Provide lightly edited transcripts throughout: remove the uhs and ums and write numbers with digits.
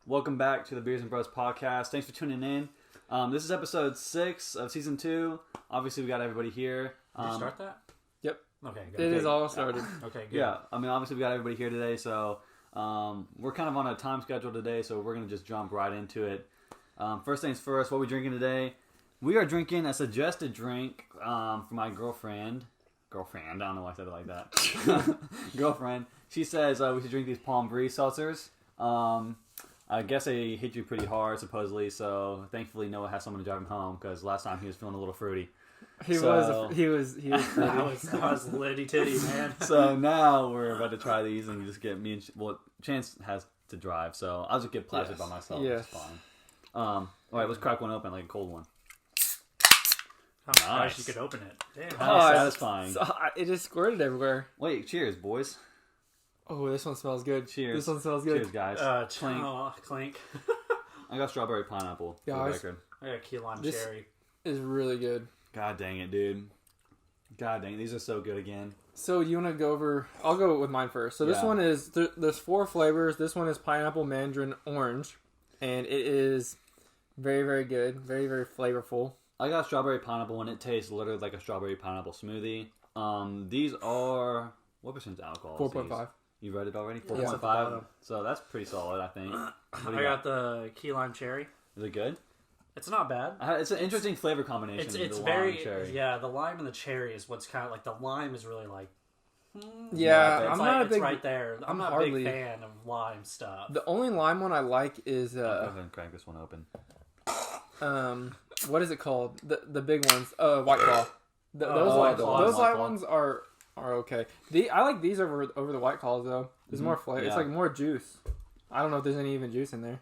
Welcome back to the Beers and Bros podcast. Thanks for tuning in. This is episode 6 of season 2. Obviously, we got everybody here. Did you start that? Yep. Okay, good. It is all started. Okay, good. Yeah, obviously, we got everybody here today, so we're kind of on a time schedule today, so we're going to just jump right into it. First things first, what are we drinking today? We are drinking a suggested drink for my girlfriend. Girlfriend, I don't know why I said it like that. Girlfriend. She says we should drink these Palm Breeze seltzers. I guess they hit you pretty hard, supposedly, so thankfully Noah has someone to drive him home, because last time he was feeling a little fruity. He was That was litty titty, man. So now we're about to try these and just get me and Chance has to drive, so I'll just get plastered by myself. Yes. It's fine. All right, let's crack one open, like a cold one. I'm surprised you could open it. Damn. How satisfying. It just squirted everywhere. Wait, cheers, boys. Oh, this one smells good. Cheers. This one smells good. Cheers, guys. Clink. Clink. I got strawberry pineapple. For the Guys. record. I got key lime This- cherry. It's really good. God dang it, dude. God dang it. These are so good again. So you want to go over? I'll go with mine first. So this Yeah. one is there's 4 flavors. This one is pineapple, mandarin, orange, and it is very, very good. Very, very flavorful. I got strawberry pineapple, and it tastes literally like a strawberry pineapple smoothie. These are... What percent alcohol? 4.5. You read it already? Yeah. 4.5. So that's pretty solid, I think. What do you I got the key lime cherry. Is it good? It's not bad. It's an interesting flavor combination. It's the very lime cherry. yeah. The lime and the cherry is what's kind of like the lime is really like. Yeah, it's I'm like, not a it's big. right there. I'm not a hardly- big fan of lime stuff. The only lime one I like is Go ahead and crack this one open. what is it called? The big ones. White Claw. White Claw. Those White light Claw. ones are okay. I like these over the White Claws though. There's more flavor. It's Yeah. like more juice. I don't know if there's any even juice in there.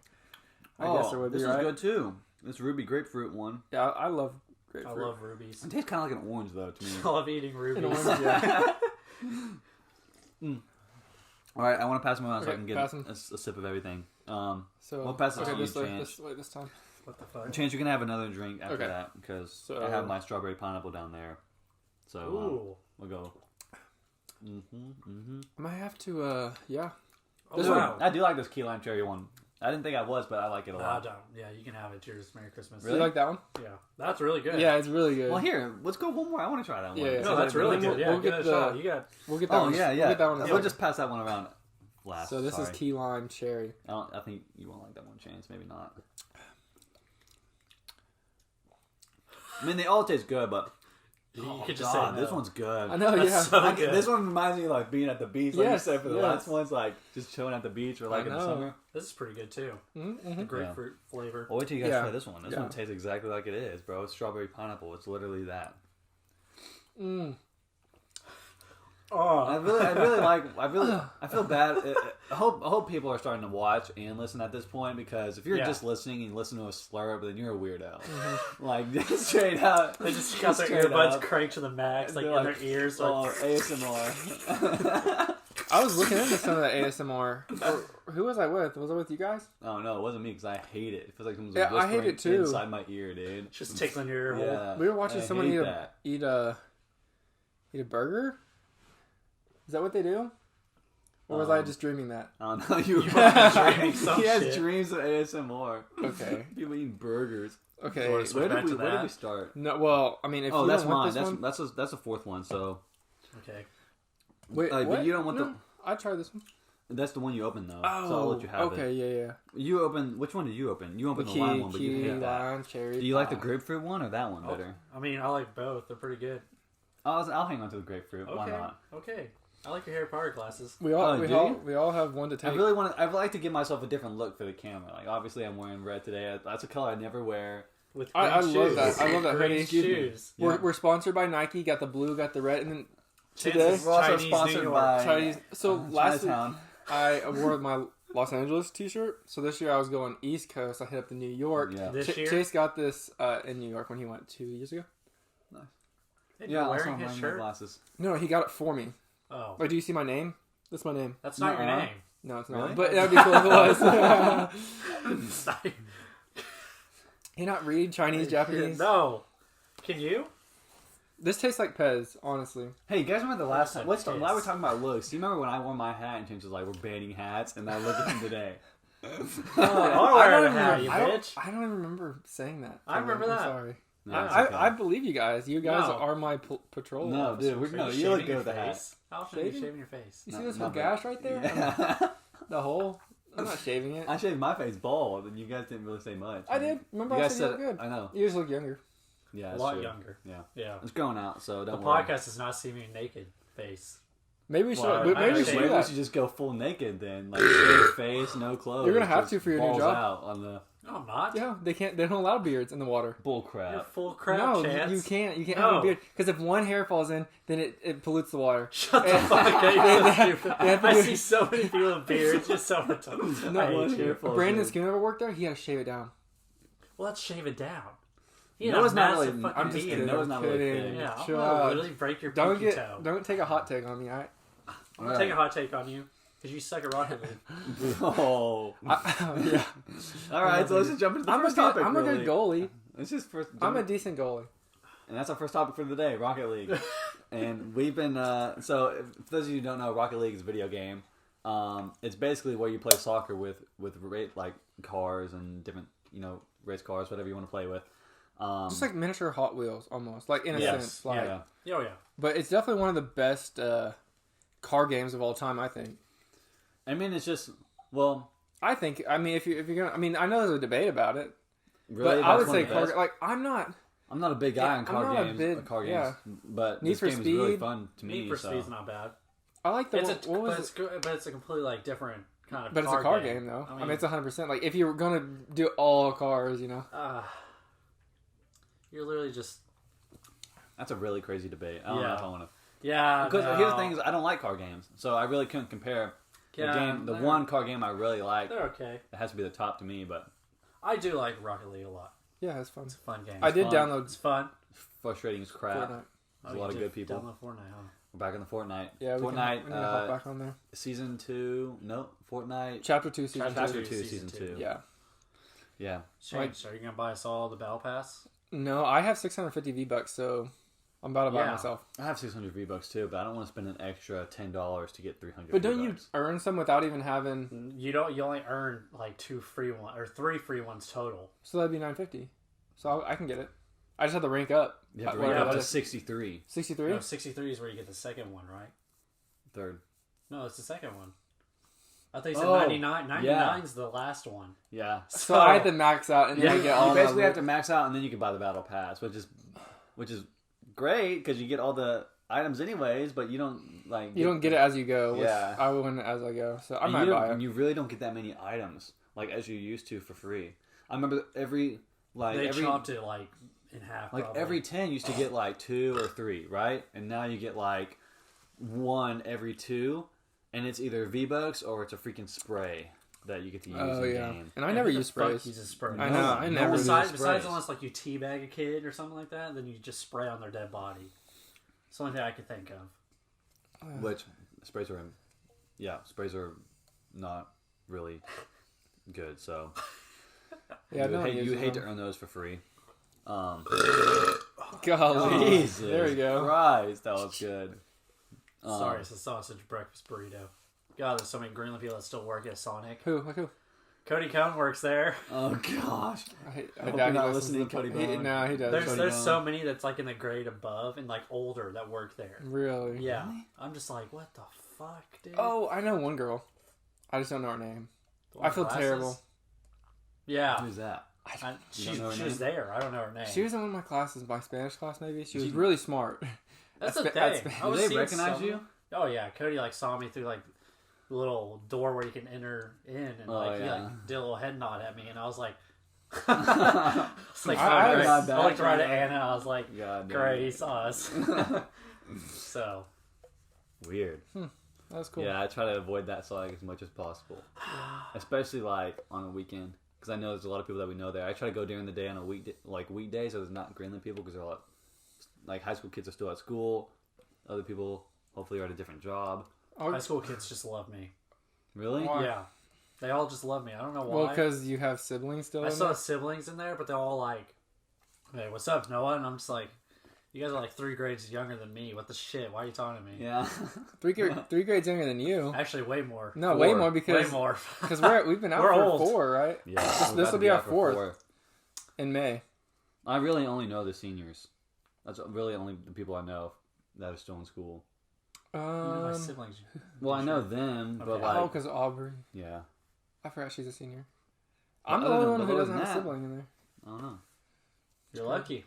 I guess there would be, this right? is good too. This ruby grapefruit one. Yeah, I love I grapefruit. love rubies. It tastes kind of like an orange though to me. I love eating rubies. An orange, yeah. All right, I want to pass them around so I Okay, can get pass 'em. a sip of everything. So We'll pass it to you, this way, Chance. this time. What the fuck? Chance, you're gonna have another drink after Okay. that because So- I have my strawberry pineapple down there. So Ooh. we'll go. I might have to. Yeah. Oh, This wow. I do like this key lime cherry one. I didn't think I was, but I like it a Nah, lot. don't. Yeah, you can have it. Cheers. Merry Christmas. Do you like that one? Yeah, that's really good. Yeah, it's really good. Well, here, let's go one more. I want to try that one. Yeah, yeah. No, that's really good. Yeah, We'll give get it a the- shot. You got. We'll get that Oh one. yeah, We'll yeah. get that one. We'll just pass that one around last. So this is Sorry. key lime cherry. I think you won't like that one, Chance. Maybe not. I mean, they all taste good, but You oh, could just God, say no. this one's good. I know. That's Yeah. so Like, good. this one reminds me of like being at the beach, like Yes, you said for the yes. last one's like just chilling at the beach or like I in the know. summer. This is pretty good too. Mm-hmm. The grapefruit flavor. Well, wait till you guys Yeah. try this one. This Yeah. one tastes exactly like it is, bro. It's strawberry pineapple. It's literally that. Oh, I feel bad. I hope people are starting to watch and listen at this point because if you're Yeah. just listening and you listen to a slur, then you're a weirdo. Like just straight out. they just got their straight earbuds up. cranked to the max, like They're in their ears. Oh, Like, ASMR. I was looking into some of the ASMR. Who was I with? Was I with you guys? Oh no, it wasn't me because I hate it. It feels like someone's Yeah, I hate whispering it too. inside my ear, dude. just tickling your ear hole. Yeah, We were watching I someone hate eat that. a burger. Is that what they do? Or was I just dreaming that? I don't know. You fucking dreaming some He has shit. dreams of ASMR. Okay. People eating burgers. Okay. Or switch back to Where did that. we start? No. Well, I mean, if Oh, you that's don't want mine. this one, That's the fourth one. So Okay. wait, but what? you don't want No, I tried this one. that's the one you opened though. Oh, so I'll let you have okay, it. yeah. You open. Which one did you open? You The opened the lime one, but you key hate that. lime cherry. Do you like the pie. grapefruit one or that one Oh, better? I mean, I like both. They're pretty good. I'll hang on to the grapefruit. Okay. Why not? Okay. I like your Harry Potter glasses. We all, Oh, we do all, you? we all have one to I take. really want to. I'd like to give myself a different look for the camera. Like obviously, I'm wearing red today. That's a color I never wear. With I green love shoes. that. I love that Green hoodie. Excuse me. shoes. Yeah. We're sponsored by Nike. Got the blue, got the red, and then today Chances We're also Chinese sponsored New York. by Chinese. So last week Chinatown. I wore my Los Angeles t-shirt. So this year I was going East Coast. I hit up to New York. Yeah. This year? Chase got this in New York when he went 2 years ago. Hey, Yeah, you're also wearing I'm his wearing my shirt? glasses. No, he got it for me. Oh. Like, do you see my name? That's my name. That's not your Nuh-uh. name. No, it's not. Really? But that'd be cool if it was. It's not- Can you not read Chinese, Japanese? No. Can you? This tastes like Pez, honestly. Hey, you guys remember the last time? Looks like While we're talking about looks, do you remember when I wore my hat and James was like, "We're banning hats," and I look at him today. I'll wear a hat, you I don't, bitch. I don't even remember saying that. I remember I'm that. sorry. No, it's I, okay. I believe you guys. You guys No. are my patrol. No, officers. dude, Are no, you you look shaving good your with the hat. face? How often are you Shaving? shaving your face? You see No, this whole not gash right there? Yeah. The hole? I'm not shaving it. I shaved my face bald, and you guys didn't really say much. I did. Remember You I guys said you said look good. I know. You just look younger. Yeah, A that's lot true. younger. Yeah, Yeah. it's growing out, so The don't worry. podcast does not see me naked face. Maybe we should. Well, maybe I we should actually- do Maybe we that. should just go full naked then, like shaved face, no clothes. You're gonna have just to for your new balls job. out on the No, I'm not. Yeah, they can't. They don't allow beards in the water. bull You're crap. full crap, No, Chance. you can't. You can't No. have a beard because if one hair falls in, then it pollutes the water. Shut the And- fuck up. You're they- so stupid. they have to I do- see so many people with beards. You're so retarded. No, I hate one you. hair falls Brandon in. Skinner ever worked there. He had to shave it down. Well, let's shave it down. You No, know, it's not massive really- fucking I'm just beard. kidding. No, it's I'm not really kidding. thick. Yeah, I'm Chill gonna out. literally break your Don't pinky get. toe. Don't take a hot take on me. All right. I'm gonna take a hot take on you because you suck at Rocket League. Oh. Yeah. All right, so let's just jump into the I'm a first good. topic. I'm a really. good goalie. Let's just first. I'm a decent goalie. And that's our first topic for the day, Rocket League. And we've been so if those of you who don't know, Rocket League is a video game. It's basically where you play soccer with like cars and different race cars, whatever you want to play with. Just like miniature Hot Wheels, almost like in a Yes. sense. Like, yeah. Oh yeah. but it's definitely one of the best car games of all time. I think. I mean, it's just well, I think. I mean, if you're gonna. I mean, I know there's a debate about it, really. but I that's would one say of the car. best. Like I'm not. I'm not a big guy Yeah, on I'm car not a games. big- Car games, yeah. but Need this for game is really Speed. fun to me. Need for so. Speed's not bad. I like the. It's what was but it? it's good, but it's a completely like different kind of. But it's a car game, though. I mean, it's 100%. Like, if you were going to do all cars, you're literally just. That's a really crazy debate. I don't know if I want to. Yeah. Because no. here's the thing: is I don't like car games, so I really couldn't compare Yeah, the they're- one car game I really like. They're okay. It has to be the top to me, but I do like Rocket League a lot. yeah, it's fun. It's a fun game. I did fun. download It's fun. frustrating as crap. Fortnite. There's a lot of you good did people. Download Fortnite, huh? We're back in the Fortnite. Yeah, we Fortnite need to hop back on there. season 2. No, Fortnite Chapter 2, Season 2. Chapter 2 season 2. Yeah. Yeah. James, are you gonna buy us all the Battle Pass? No, I have 650 V-Bucks, so I'm about to buy it Yeah. myself. I have 600 V-Bucks too, but I don't want to spend an extra $10 to get 300. But don't you V-Bucks. earn some without even having... You don't. You only earn like 2 free ones or 3 free ones total. So that'd be 950. So I can get it. I just have to rank up. You have to Whatever rank up that to is. 63. 63? No, 63 is where you get the second one, right? Third. No, it's the second one. I thought you said Oh, 99. 99 is the last one. Yeah. So I had to max out and then Yeah, I get all You my basically loot. have to max out, and then you can buy the battle pass, which is great because you get all the items anyways, but you don't like. You don't get it as you go. Which Yeah. I win it as I go. So I and might you buy don't- it. You really don't get that many items like as you used to for free. I remember every They chopped it like in half. like probably. every 10 used to get like 2 or 3, right? And now you get like 1 every 2, and it's either V-Bucks or it's a freaking spray that you get to use Oh, in yeah. game. And I Yeah, never who the use fuck sprays. uses spray? I No know. one- I no never one use Besides, sprays. unless like you teabag a kid or something like that, then you just spray on their dead body. It's the only thing I could think of. Which sprays are, sprays are not really good. So Yeah, you no one hate, you uses hate to them. earn those for free. Golly. Jesus There we go. Christ, that was good. Sorry, it's a sausage breakfast burrito. God, there's so many Greenland people that still work at Sonic. Who? Like who? Cody Cohn works there. Oh gosh. I hope doubt you're not he listens listening, to Cody the- Bone. No, he does. There's Cody there's Cohn. so many that's like in the grade above and like older that work there. Really? Yeah, Really? I'm just like, what the fuck, dude? Oh, I know one girl. I just don't know her name. The one I feel with glasses? terrible. Yeah, Who's that? she don't know her was name? there. I don't know her name. She was in one of my classes, my Spanish class maybe. She was She- really smart. That's That's the ba- that's thing. bad. I Do was they seeing recognize some- you? Oh yeah, Cody like saw me through like the little door where you can enter in, and like he yeah. like did a little head nod at me, and I was like, it's like I oh, nod great. back. I looked right at Anna. I was like, God damn great, it. he saw us. So Weird. That was cool. Yeah, I try to avoid that like as much as possible, especially like on a weekend because I know there's a lot of people that we know there. I try to go during the day on a weekdays, so there's not Greenland people because they're a lot like high school kids are still at school. Other people hopefully are at a different job. high school kids just love me. Really? Why? Yeah, they all just love me. I don't know Well, why. because you have siblings still. I in still there? have siblings in there, but they're all like, "Hey, what's up, Noah?" And I'm just like, You guys are like 3 grades younger than me. What the shit? Why are you talking to me? Yeah. Three grades younger than you. Actually, way more. No, 4. way more Way because more. we've been out We're for old. 4, right? Yeah. This will be our 4th in May. I really only know the seniors. That's really only the people I know that are still in school. My siblings. Well, I know them, but Okay. like, Oh, because Aubrey. yeah, I forgot she's a senior. But I'm the other only than- one but who other doesn't than have a that- sibling in there. I don't know. You're lucky.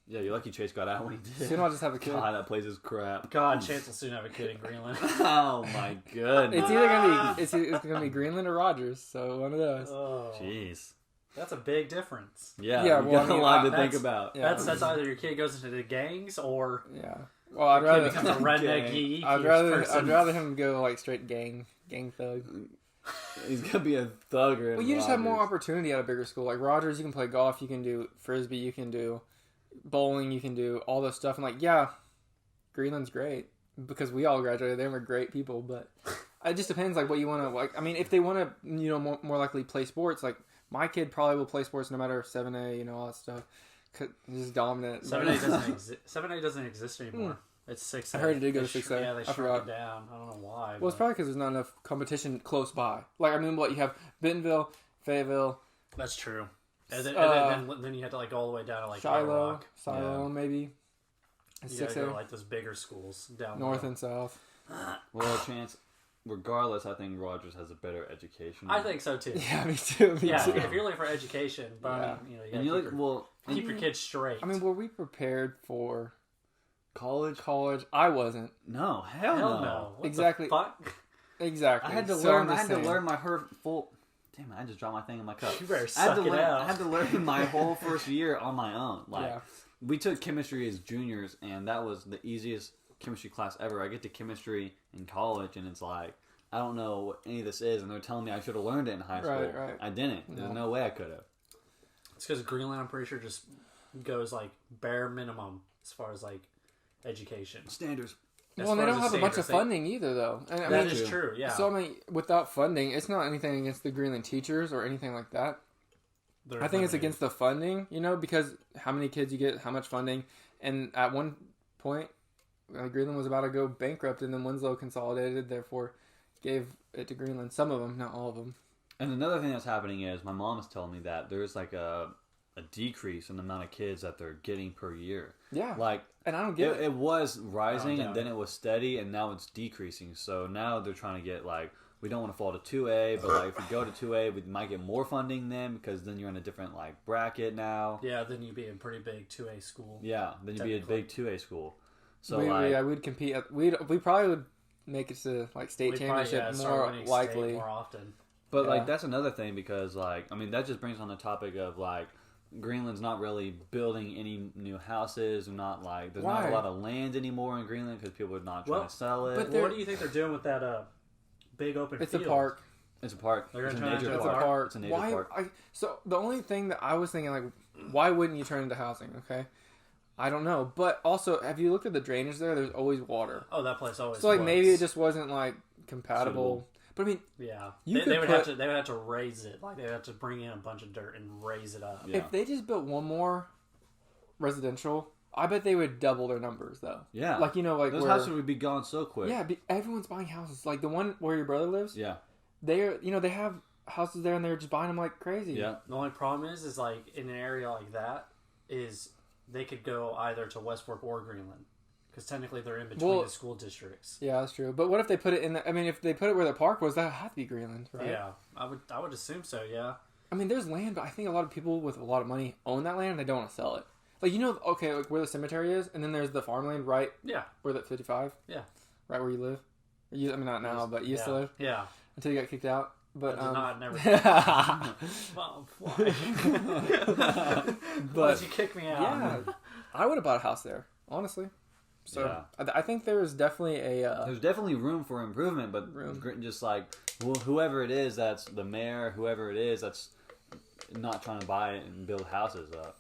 Yeah, you're lucky Chase got out when he did. Soon I'll just have a kid. God, that place is crap. God, Chance will soon have a kid in Greenland. Oh my goodness. It's either gonna be it's gonna be Greenland or Rogers, so one of those. Oh, Jeez. that's a big difference. Yeah, Yeah, you well, got I mean, a lot to think that's- about. Yeah. That's either your kid goes into the gangs or Yeah. Well, I'd your kid becomes a rather redneck Gang. geek. I'd rather him go like straight gang thug. He's gonna be a thugger. Well, you just have more opportunity at a bigger school. Like Rogers, you can play golf, you can do frisbee, you can do bowling, you can do all this stuff. And like, yeah, Greenland's great because we all graduated there and we're great people. But it just depends, like what you want to like. I mean, if they want to, more likely play sports. Like my kid probably will play sports no matter 7A, all that stuff. 'Cause he's just dominant. 7A doesn't exist. 7A doesn't exist anymore. It's 6A. I heard it did go They to 6A. Yeah, they I shrunk forgot. it down. I don't know why. Well, it's probably because there's not enough competition close by. Like I mean, what you have Bentonville, Fayetteville, That's true. And then, then you had to like go all the way down to like Shiloh, Rock. Silo, maybe. You gotta 6A, go to like those bigger schools down North low. and South. Well, Chance. Regardless, I think Rogers has a better education. I think so too. Yeah, me too. Me Yeah, too. if you're looking for education, but Yeah. you know, And you look well. keep your kids straight. I mean, were we prepared for College? college? I wasn't. No, hell, hell no. no. What Exactly. The fuck? Exactly. I had to So learn. I'm I just had to saying. learn my full. Damn it! I just dropped my thing in my cup. You better I had suck to it learn. out. I had to learn my whole first year on my own. Like Yeah. we took chemistry as juniors, and that was the easiest chemistry class ever. I get to chemistry in college, and it's like I don't know what any of this is, and they're telling me I should have learned it in high school. Right. I didn't. There's No. no way I could have. It's because Greenland, I'm pretty sure, just goes like bare minimum as far as like education. Standards. As Well, and they far as don't the have a bunch of standards, they- funding either, though. And, I That mean, is true. Yeah. so I mean, without funding, it's not anything against the Greenland teachers or anything like that. They're I think it's limited. against the funding, because how many kids you get, how much funding, and at one point, Greenland was about to go bankrupt, and then Winslow consolidated, therefore gave it to Greenland. Some of them, not all of them. And another thing that's happening is my mom is telling me that there's like a decrease in the amount of kids that they're getting per year. Yeah, Like and I don't get it. it was rising I don't and then it was steady and now it's decreasing. So now they're trying to get like we don't want to fall to 2A, but like if we go to 2A, we might get more funding then because then you're in a different like bracket now. Yeah, then you'd be in pretty big 2A school. Yeah, then you'd be a big 2A school. So we'd compete. We probably would make it to like state We'd probably, championship start more winning state likely. more often. But Yeah. like that's another thing because like I mean that just brings on the topic of like Greenland's not really building any new houses and not like there's not Why? a lot of land anymore in Greenland because people are not trying Well, to sell it. but What do you think they're doing with that big open It's field? a park. It's a park. They're It's a gonna turn it nature into It's a a park. park. It's a nature Why? park. So the only thing that I was thinking, like, why wouldn't you turn it into housing? Okay, I don't know. But also, have you looked at the drainage there? There's always water. Oh, that place always. So like was. maybe it just wasn't like compatible. Suitable. But I mean, Yeah, You they could would put- have to. They would have to raise it. Like they would have to bring in a bunch of dirt and raise it up. Yeah. if they just built one more residential, I bet they would double their numbers though. Yeah. Like like Those where, houses would be gone so quick. yeah, everyone's buying houses. Like the one where your brother lives, Yeah. they're they have houses there and they're just buying them like crazy. Yeah. The only problem is like in an area like that, is they could go either to West Fork or Greenland, because technically they're in between Well- the school districts. Yeah, that's true. But what if they put it in I mean, if they put it where the park was, that would have to be Greenland, right? Yeah, I would assume so. Yeah, I mean, there's land, but I think a lot of people with a lot of money own that land and they don't want to sell it. Like, okay, like where the cemetery is, and then there's the farmland right yeah, where that 55? Yeah. Right where you live? I mean, not now, but you used to live Yeah, until you got kicked out. But, I did not, never. but, Well, why? Why'd you kick me out? yeah, I would have bought a house there, honestly. So, Yeah. I think there's definitely a, There's definitely room for improvement, but just like whoever it is that's the mayor, whoever it is that's not trying to buy it and build houses up.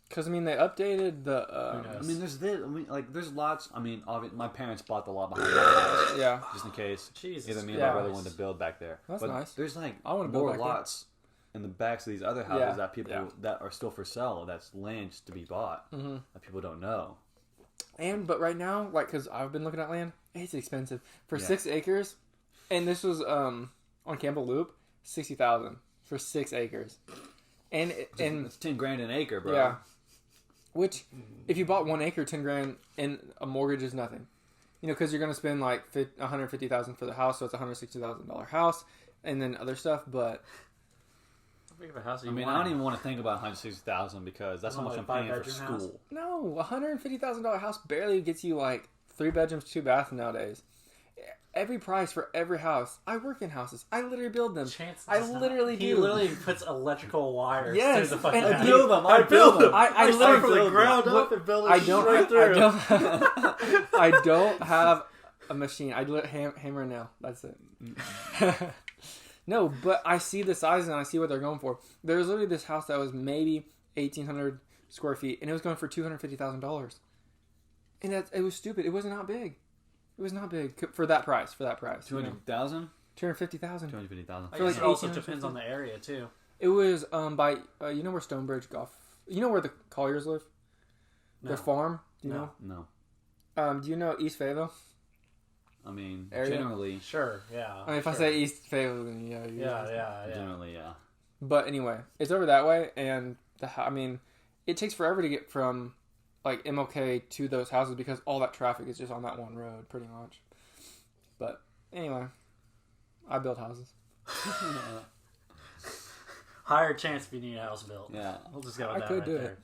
because, I mean, they updated the, Who knows? I mean, there's this. I mean, like, there's lots. I mean, obviously, my parents bought the lot behind my house yeah. just in case Jesus either me and Yeah. my brother wanted to build back there. That's but nice. There's like I wanna build more back there. lots in the backs of these other houses Yeah, that people yeah. that are still for sale. That's land to be bought that people don't know. But right now, like, because I've been looking at land, it's expensive for Yeah. 6 acres, and this was on Campbell Loop, 60,000 for 6 acres, and It's $10,000 an acre, bro. yeah, which if you bought 1 acre, 10 grand, and a mortgage is nothing, because you're gonna spend like 150,000 for the house, so it's $160,000 house, and then other stuff, but. How big of a house do I you mean, want? I don't even want to think about 160,000 because that's how You much want, I'm like, paying for five-bedroom school. No, $150,000 house barely gets you like 3 bedrooms, 2 baths nowadays. Every price for every house. I work in houses. I literally build them. Chance I does not. literally He do. literally puts electrical wires Yes, through the fucking and house. I build them. I build them. I I start literally from the build ground them. up and build it I don't. straight through. I don't have a machine. I do it hammer and nail. That's it. No, but I see the sizes and I see what they're going for. There's literally this house that was maybe 1,800 square feet, and it was going for $250,000. And it was stupid. It was not big. It was not big for that price. 200,000? 250,000. 250,000. I For guess like it also 1,800 depends on the area too. It was by you know where Stonebridge Golf. You know where the Colliers live. No. Their farm. Do you No. No. know? Do you know East Fayetteville? I mean, Area? generally, Sure, yeah. I mean, if I sure. say East Fayetteville, then yeah. yeah. generally, yeah. But anyway, it's over that way, and I mean, it takes forever to get from like MLK to those houses because all that traffic is just on that one road, pretty much. But anyway, I build houses. Higher chance if you need a house built. Yeah. We'll just go with I that could right do there. it.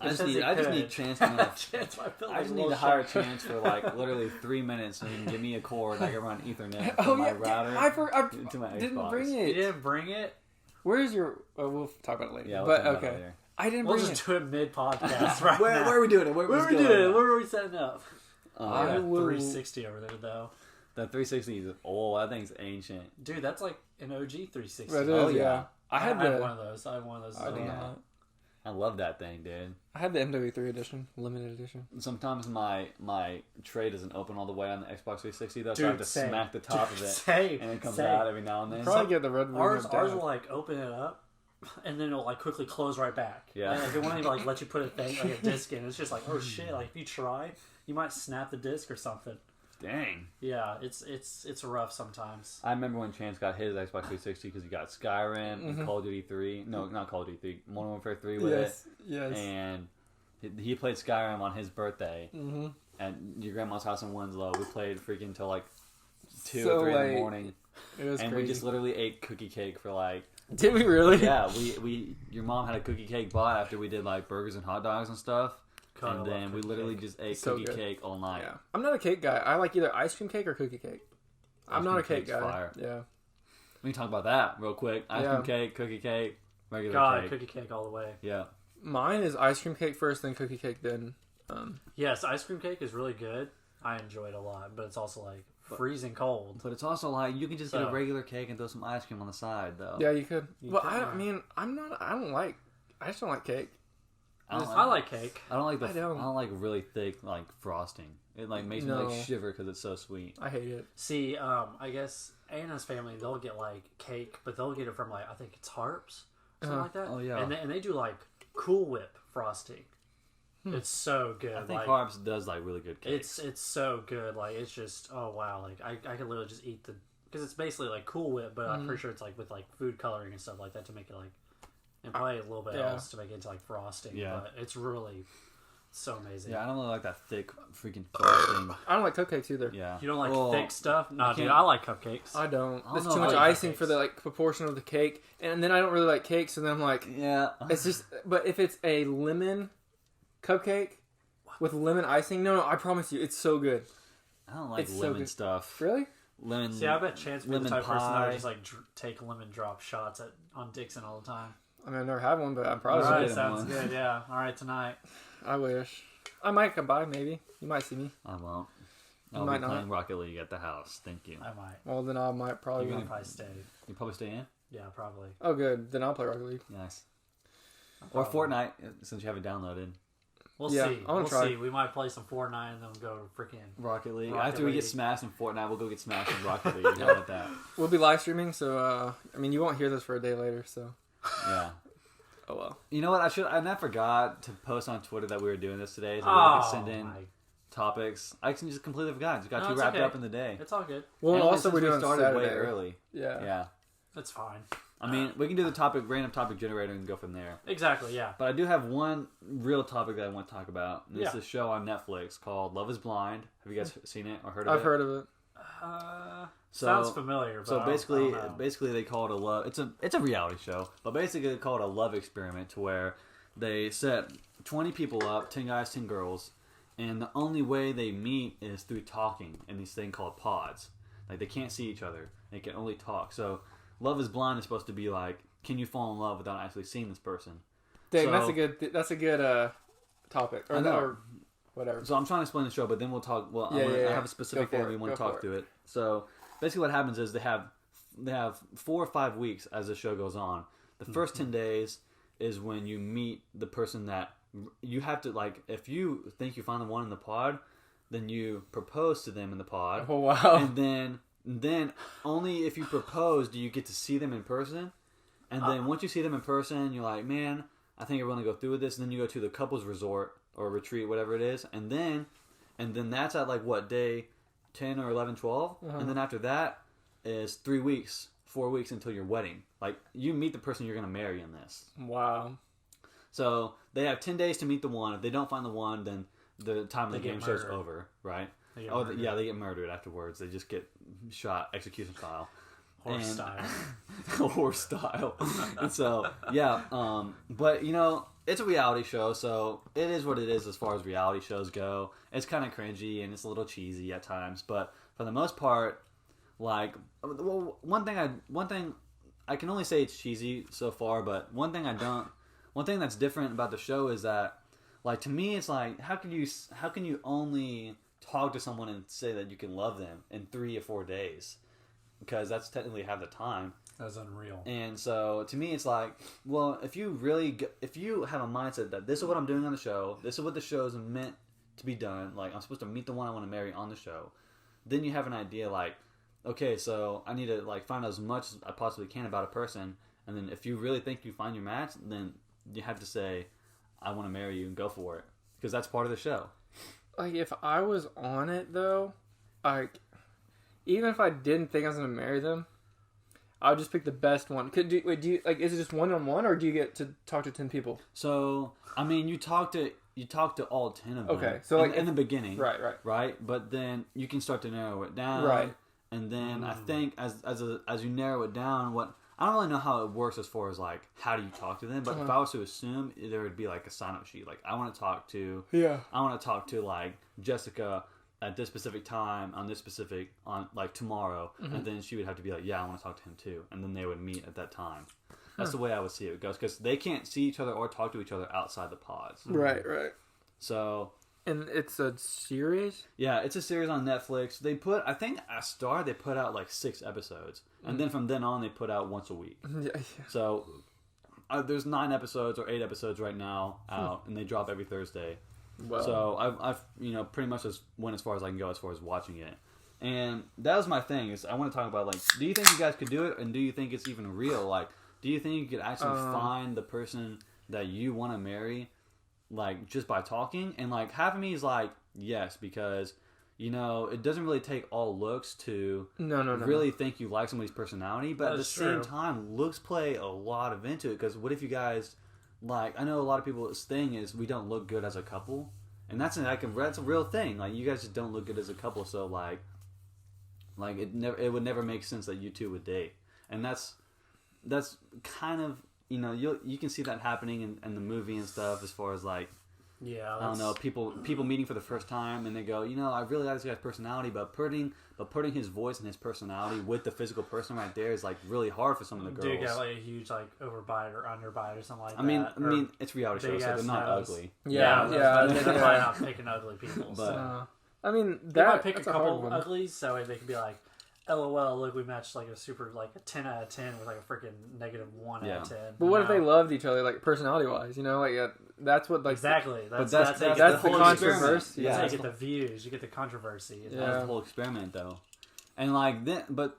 I just says need he could. chance enough. Chance might build I a just little need to hire a shit. chance for like literally 3 minutes and you can give me a cord. I can run Ethernet Oh from my yeah, router I to my didn't Xbox. bring You it. didn't bring it? Where's your? We'll talk about it later. Yeah, we'll but talk about it okay, later. I didn't We'll bring just it. do it mid-podcast right Where now. are we doing it? Where Where was are we going doing it? at? Where are we setting up? I Yeah. will- 360 over there, though. The 360 is old. That thing's ancient. Dude, that's like an OG 360. That is, Oh, yeah. yeah. I had one the. of those. I had one of those. I as did well. not. I love that thing, dude. I had the MW3 edition, limited edition. Sometimes my tray doesn't open all the way on the Xbox 360 though, so I have to Dude, same. smack the top of it, Same. and it comes same. out every now and then. Probably get the red one. Ours will like open it up, and then it'll like quickly close right back. Yeah. Like it won't even like let you put a thing like a disc in. It's just like, oh shit! Like if you try, you might snap the disc or something. Dang. Yeah, it's rough sometimes. I remember when Chance got his Xbox 360 because he got Skyrim and Call of Duty 3. No, not Call of Duty 3. Modern Warfare 3 with Yes. it. Yes. And he played Skyrim on his birthday Mm-hmm. at your grandma's house in Winslow. We played freaking till like 2 So or 3 in late. the morning. It was And crazy. we just literally ate cookie cake for like... Did we really? Yeah, we your mom had a cookie cake bought after we did like burgers and hot dogs and stuff. God, I and love then we cookie literally cake. just ate So cookie good. cake all night. Yeah. I'm not a cake guy. I like either ice cream cake or cookie cake. I'm Ice not a cream cake cake's guy. fire. Yeah. We can talk about that real quick. Ice Yeah. cream cake, cookie cake, regular God, cake. cookie cake all the way. Yeah. Mine is ice cream cake first, then cookie cake, then. Yes, ice cream cake is really good. I enjoy it a lot, but it's also like freezing cold. But it's also like you can just get So- a regular cake and throw some ice cream on the side though. Yeah, you could. You Well, could, I yeah. mean, I just don't like cake. I like cake. I don't like the. I I don't. don't like really thick like frosting. It like makes me No. like shiver because it's so sweet. I hate it. See, I guess Anna's family, they'll get like cake, but they'll get it from like I think it's Harps, something Uh-huh. like that. Oh, yeah. and they do like Cool Whip frosting. It's so good. I think like, Carbs does like really good cakes. it's so good. Like it's just oh wow. Like I could literally just eat the because it's basically like Cool Whip, but I'm pretty sure it's like with like food coloring and stuff like that to make it like and probably a little bit Yeah. else to make it into like frosting. Yeah. But it's really so amazing. Yeah, I don't really like that thick freaking frosting. I don't like cupcakes either. Yeah. You don't like Well, thick stuff? Nah, dude, can't- I like cupcakes. I don't. I don't There's know too if much I like icing for cupcakes. the like proportion of the cake, and then I don't really like cake, so then I'm like, Yeah. it's just. But if it's a lemon cupcake with lemon icing, no, I promise you, it's so good. I don't like It's so lemon good. stuff. Really? Lemon. See, I bet Chance would be the lemon type of person that pie. would just like take lemon drop shots on Dixon all the time. I mean, I've never had one, but I'm All probably. should right, get him sounds one. good. Yeah. All right, tonight. I wish. I might come by, maybe. You might see me. I won't. You I'll might be not. playing Rocket League at the house. Thank you. I might. Well, then I might probably. You're I'll Be... probably stay. You probably stay in. Yeah, probably. Oh, good. Then I'll play Rocket League. Nice. Or Probably. Fortnite since you have it downloaded. We'll Yeah, see. I wanna We'll try. see. We might play some Fortnite and then go to freaking. Rocket League. Rocket After we get League. smashed in Fortnite, we'll go get smashed in Rocket League. How about that? We'll be live streaming, so I mean, you won't hear this for a day later. So, Yeah. oh well. You know what? I forgot to post on Twitter that we were doing this today, so we Oh, could send in topics. I just completely forgot. Just got No, too it's wrapped okay. up in the day. It's all good. Well, And also since we're we doing started Saturday. way early. Yeah. Yeah. It's fine. I mean, we can do the random topic generator and go from there. Exactly. Yeah. But I do have one real topic that I want to talk about. And it's Yeah. a show on Netflix called Love Is Blind. Have you guys seen it or heard of it? I've heard of it. Sounds familiar. But So I basically, don't know. basically they call it a love. It's a reality show, but basically they call it a love experiment to where they set 20 people up, 10 guys, 10 girls, and the only way they meet is through talking in these thing called pods. Like they can't see each other; they can only talk. So Love Is Blind is supposed to be like, can you fall in love without actually seeing this person? Dang, So- that's a good topic or, I know. or whatever. So I'm trying to explain the show, but then we'll talk. Well, Yeah, I yeah. have a specific Go thing for we it. want to Go talk for through it. So basically, what happens is they have 4 or 5 weeks as the show goes on. The first 10 days is when you meet the person that you have to like. If you think you find the one in the pod, then you propose to them in the pod, Oh wow. and then only if you propose do you get to see them in person. And then once you see them in person, you're like, man, I think I want to go through with this. And then you go to the couples resort or retreat, whatever it is, and then that's at like what, day 10 or 11, 12, and then after that is 3 weeks, 4 weeks until your wedding. Like you meet the person you're gonna marry in this. Wow. So they have 10 days to meet the one. If they don't find the one, then the time of the They get game show's murdered. over, right? They get Oh, murdered. yeah, they get murdered afterwards. They just get shot, execution style. Horse and- style. Horse style. And so yeah, but you know, it's a reality show, so it is what it is as far as reality shows go. It's kind of cringy and it's a little cheesy at times, but for the most part, like, well, one thing I can only say it's cheesy so far, but one thing that's different about the show is that, like, to me, it's like, how can you only talk to someone and say that you can love them in 3 or 4 days? Because that's technically half the time. That's unreal. And so to me, it's like, well, if you have a mindset that this is what I'm doing on the show, this is what the show is meant to be done, like I'm supposed to meet the one I want to marry on the show, then you have an idea like, okay, so I need to like find out as much as I possibly can about a person, and then if you really think you find your match, then you have to say, I want to marry you and go for it, because that's part of the show. Like if I was on it though, like even if I didn't think I was gonna marry them, I would just pick the best one. Do you like? Is it just 1-on-1, or do you get to talk to 10 people? So I mean, you talk to all 10 of them. Okay, so like in the beginning, right. right? But then you can start to narrow it down, Right. And then I think as you narrow it down, I don't really know how it works as far as like how do you talk to them. But if I was to assume, there would be like a sign-up sheet. Like I want to talk to like Jessica at this specific time on this specific on like tomorrow, and then she would have to be like, yeah, I want to talk to him too, and then they would meet at that time. That's the way I would see it goes, because they can't see each other or talk to each other outside the pods. Right. So And it's a series. yeah, it's a series on Netflix. I think at Star they put out like 6 episodes, and then from then on they put out once a week. Yeah. So there's 9 episodes or 8 episodes right now out, and they drop every Thursday. Well, So I've pretty much just went as far as I can go as far as watching it, and that was my thing. Is I want to talk about like, do you think you guys could do it, and do you think it's even real? Like, do you think you could actually find the person that you want to marry, like just by talking? And like half of me is like yes, because it doesn't really take all looks to no. really think you like somebody's personality, but at the That's same true. time, looks play a lot of into it. Because what if you guys, like, I know a lot of people's thing is we don't look good as a couple, and that's a real thing. Like, you guys just don't look good as a couple, so like it would never make sense that you two would date, and that's kind of you can see that happening in the movie and stuff, as far as like, Yeah. I don't know, people meeting for the first time, and they go, I really like this guy's personality, but putting his voice and his personality with the physical person right there is like really hard for some of the Do you girls. get like a huge like overbite or underbite or something like I mean, that? it's reality show, big so they're ass not nose. ugly. Yeah. They're probably not picking ugly people. But- So. I mean, They might that pick a that's hard couple one. uglies so they could be like, LOL, look, we matched like a super, like a 10 out of 10 with like a freaking -1 out of 10. But what if they loved each other, like personality wise? You know, like that's what like exactly. That's that's how you that's get the whole controversy. That's how Yeah. you get the views. You get the controversy. Yeah. That's the whole experiment, though. And like, but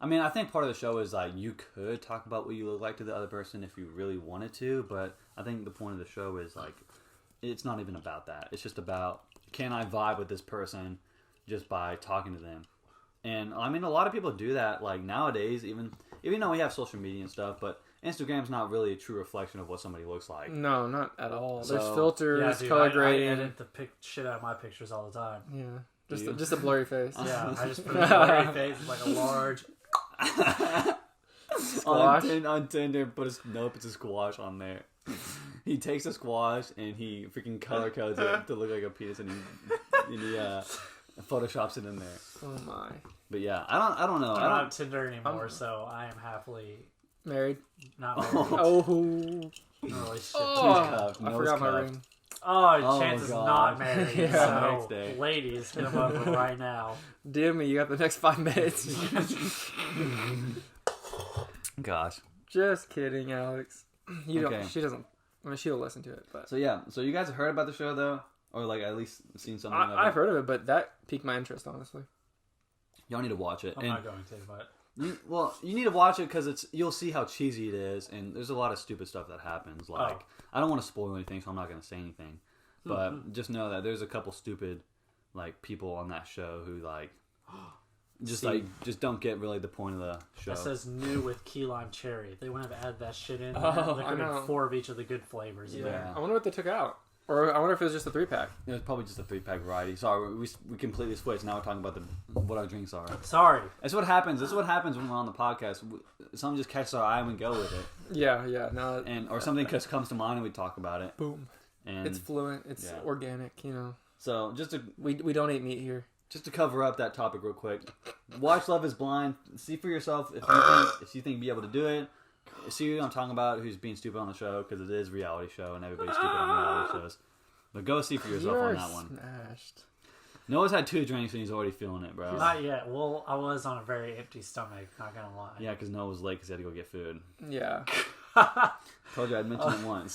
I mean, I think part of the show is like you could talk about what you look like to the other person if you really wanted to, but I think the point of the show is like, it's not even about that. It's just about, can I vibe with this person just by talking to them? And I mean, a lot of people do that. Like nowadays, even though we have social media and stuff, but Instagram's not really a true reflection of what somebody looks like. No, not at all. So- There's filters, Yeah, dude, color I grading. edit the shit out of my pictures all the time. Yeah, Do you? just a blurry face. Yeah, I just put a blurry face, like a large. Squash. On Tinder, puts a squash on there. He takes a squash and he freaking color codes it to look like a penis, and he photoshops it in there. Oh my. But yeah, I don't know. I don't have Tinder anymore, so I am happily Married. not married. Oh. In a relationship. Oh, cuffed, I nose forgot my cuffed. ring. Oh, Chance is God. not married. Yeah. Next So, day. ladies, hit him up right now. DM me. You got the next 5 minutes. Gosh. Just kidding, Alex. You Okay. don't. She doesn't. I mean, she'll listen to it, but So yeah, so you guys have heard about the show though, or like at least seen something of it? I've heard of it, but that piqued my interest, honestly. Y'all need to watch it. I'm And not going to, but you need to watch it because you'll see how cheesy it is, and there's a lot of stupid stuff that happens. Like I don't want to spoil anything, so I'm not going to say anything. But just know that there's a couple stupid like people on that show who like just don't get really the point of the show. it says new with key lime cherry. They wouldn't have added that shit in. Oh, There I could have know. been 4 of each of the good flavors. in Yeah. there. I wonder what they took out, or I wonder if it was just a 3-pack. It was probably just a 3-pack variety. Sorry, we completely switched. Now we're talking about what our drinks are. Sorry. That's what happens. This is what happens when we're on the podcast. Something just catches our eye and we go with it, Yeah. No. or something just comes to mind and we talk about it. Boom. And It's fluent. It's Yeah. organic. You know. so just We don't eat meat here. to cover up that topic real quick, watch Love Is Blind. See for yourself if you think you'd be able to do it. See who I'm talking about, who's being stupid on the show, because it is a reality show and everybody's stupid on reality shows. But go see for yourself You're on that one. smashed. Noah's had 2 drinks and he's already feeling it, bro. Not yet. Well, I was on a very empty stomach, not gonna lie. Yeah, because Noah was late because he had to go get food. Yeah. Told you I'd mention it once.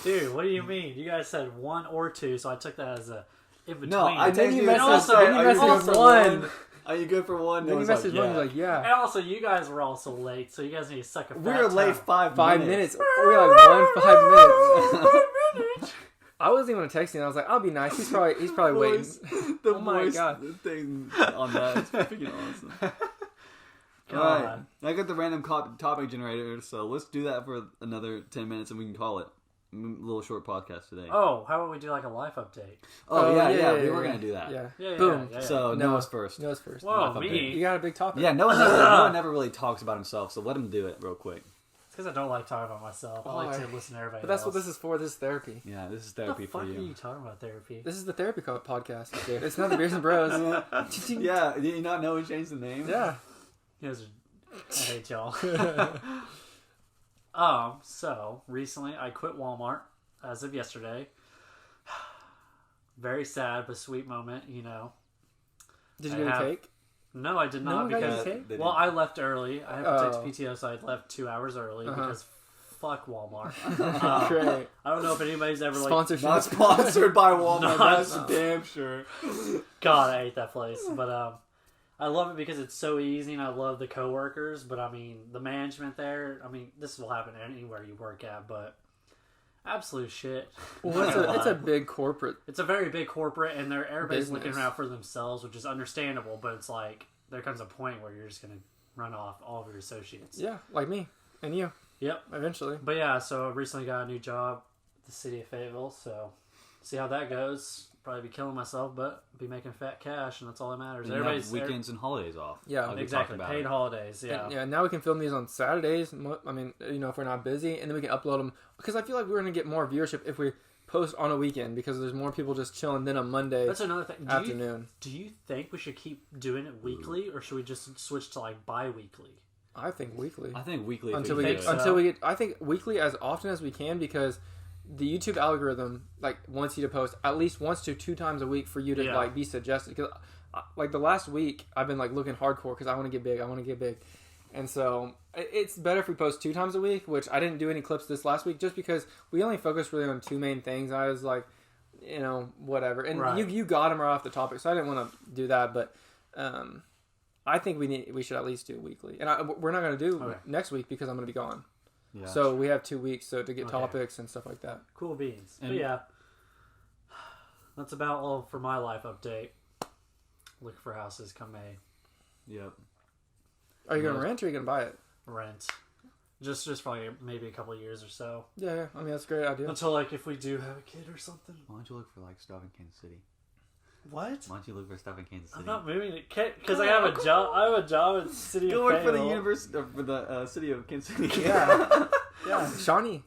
Dude, what do you mean? You guys said 1 or 2, so I took that as a in between. No, I then texted you you. messaged- also- then you are you messaged good one. for Are you good for one? Then you Noah's messaged one. You're like, And yeah. also, you guys were also late, so you guys need to suck a fat We were late time. 5 minutes. We were like 1 5 minutes. I wasn't even texting. I was like, I'll be nice. He's probably waiting. Voice, the Oh my voice God. thing on that is freaking awesome. God. Alright, I got the random topic generator, so let's do that for another 10 minutes and we can call it a little short podcast today. Oh, how about we do like a life update? Yeah, we were going to do that. Yeah. Yeah, Boom. yeah. So No. Noah's first. Noah's first. Whoa, Life me? update. You got a big topic. Yeah, Noah never really talks about himself, so let him do it real quick. It's because I don't like talking about myself. I like to Why? listen to everybody But that's else. what this is for. This is therapy. Yeah, this is What therapy the fuck for are you. you talking about therapy? This is the therapy podcast. Dude. It's not the Beers and Bros. Yeah, did you not know we changed the name? Yeah. You guys are, I hate y'all. So recently I quit Walmart as of yesterday. Very sad but sweet moment, you know. Did you I get a have- cake? No, I did No not one got you a because cake? They well, didn't. I left early. I have to Oh. take PTO, so I left 2 hours early Uh-huh. because fuck Walmart. Great. I don't know if anybody's ever like. Sponsorship. Not sponsored by Walmart, No, that's no. damn sure. God, I hate that place. But I love it because it's so easy, and I love the coworkers. But I mean, the management there. I mean, this will happen anywhere you work at, but absolute shit. Well, it's a big corporate. It's a very big corporate, and everybody's Business. looking out for themselves, which is understandable. But it's like there comes a point where you're just gonna run off all of your associates. Yeah, like me and you. Yep. Eventually. But yeah, so I recently got a new job at the city of Fayetteville. So see how that goes. Probably be killing myself, but be making fat cash, and that's all that matters. And you have weekends and holidays off. Yeah. like we exactly talked paid about. holidays. Yeah. And, yeah, now we can film these on Saturdays. I mean, you know, if we're not busy, and then we can upload them. Because I feel like we're going to get more viewership if we post on a weekend, because there's more people just chilling than on Monday That's another thing. afternoon. Do you think we should keep doing it weekly, or should we just switch to like bi-weekly? I think weekly. I think weekly. if Until we we can get, do it. so. I think weekly as often as we can, because the YouTube algorithm like wants you to post at least once to 2 times a week for you to Yeah. like be suggested. Because like the last week, I've been like looking hardcore because I want to get big. I want to get big, and so it's better if we post 2 times a week. Which I didn't do any clips this last week just because we only focused really on 2 main things. I was like, whatever, and Right. you got them right off the topic, so I didn't want to do that, but. I think we should at least do weekly, and we're not going to do Okay. next week because I'm going to be gone. Yeah. So we have 2 weeks to get Okay. topics and stuff like that. Cool beans. And- But yeah, that's about all for my life update. Look for houses come May. Yep. Are you going to Yeah. rent or are you going to buy it? Rent. Just for like maybe a couple of years or so. Yeah. I mean, that's a great idea. Until like if we do have a kid or something. Why don't you look for like stuff in Kansas City? What? Why don't you look for stuff in Kansas City? I'm not moving to because I have a job. I have a job at the city Go of work for the Fayetteville. university for the city of Kansas City. Yeah. Yeah. Shawnee,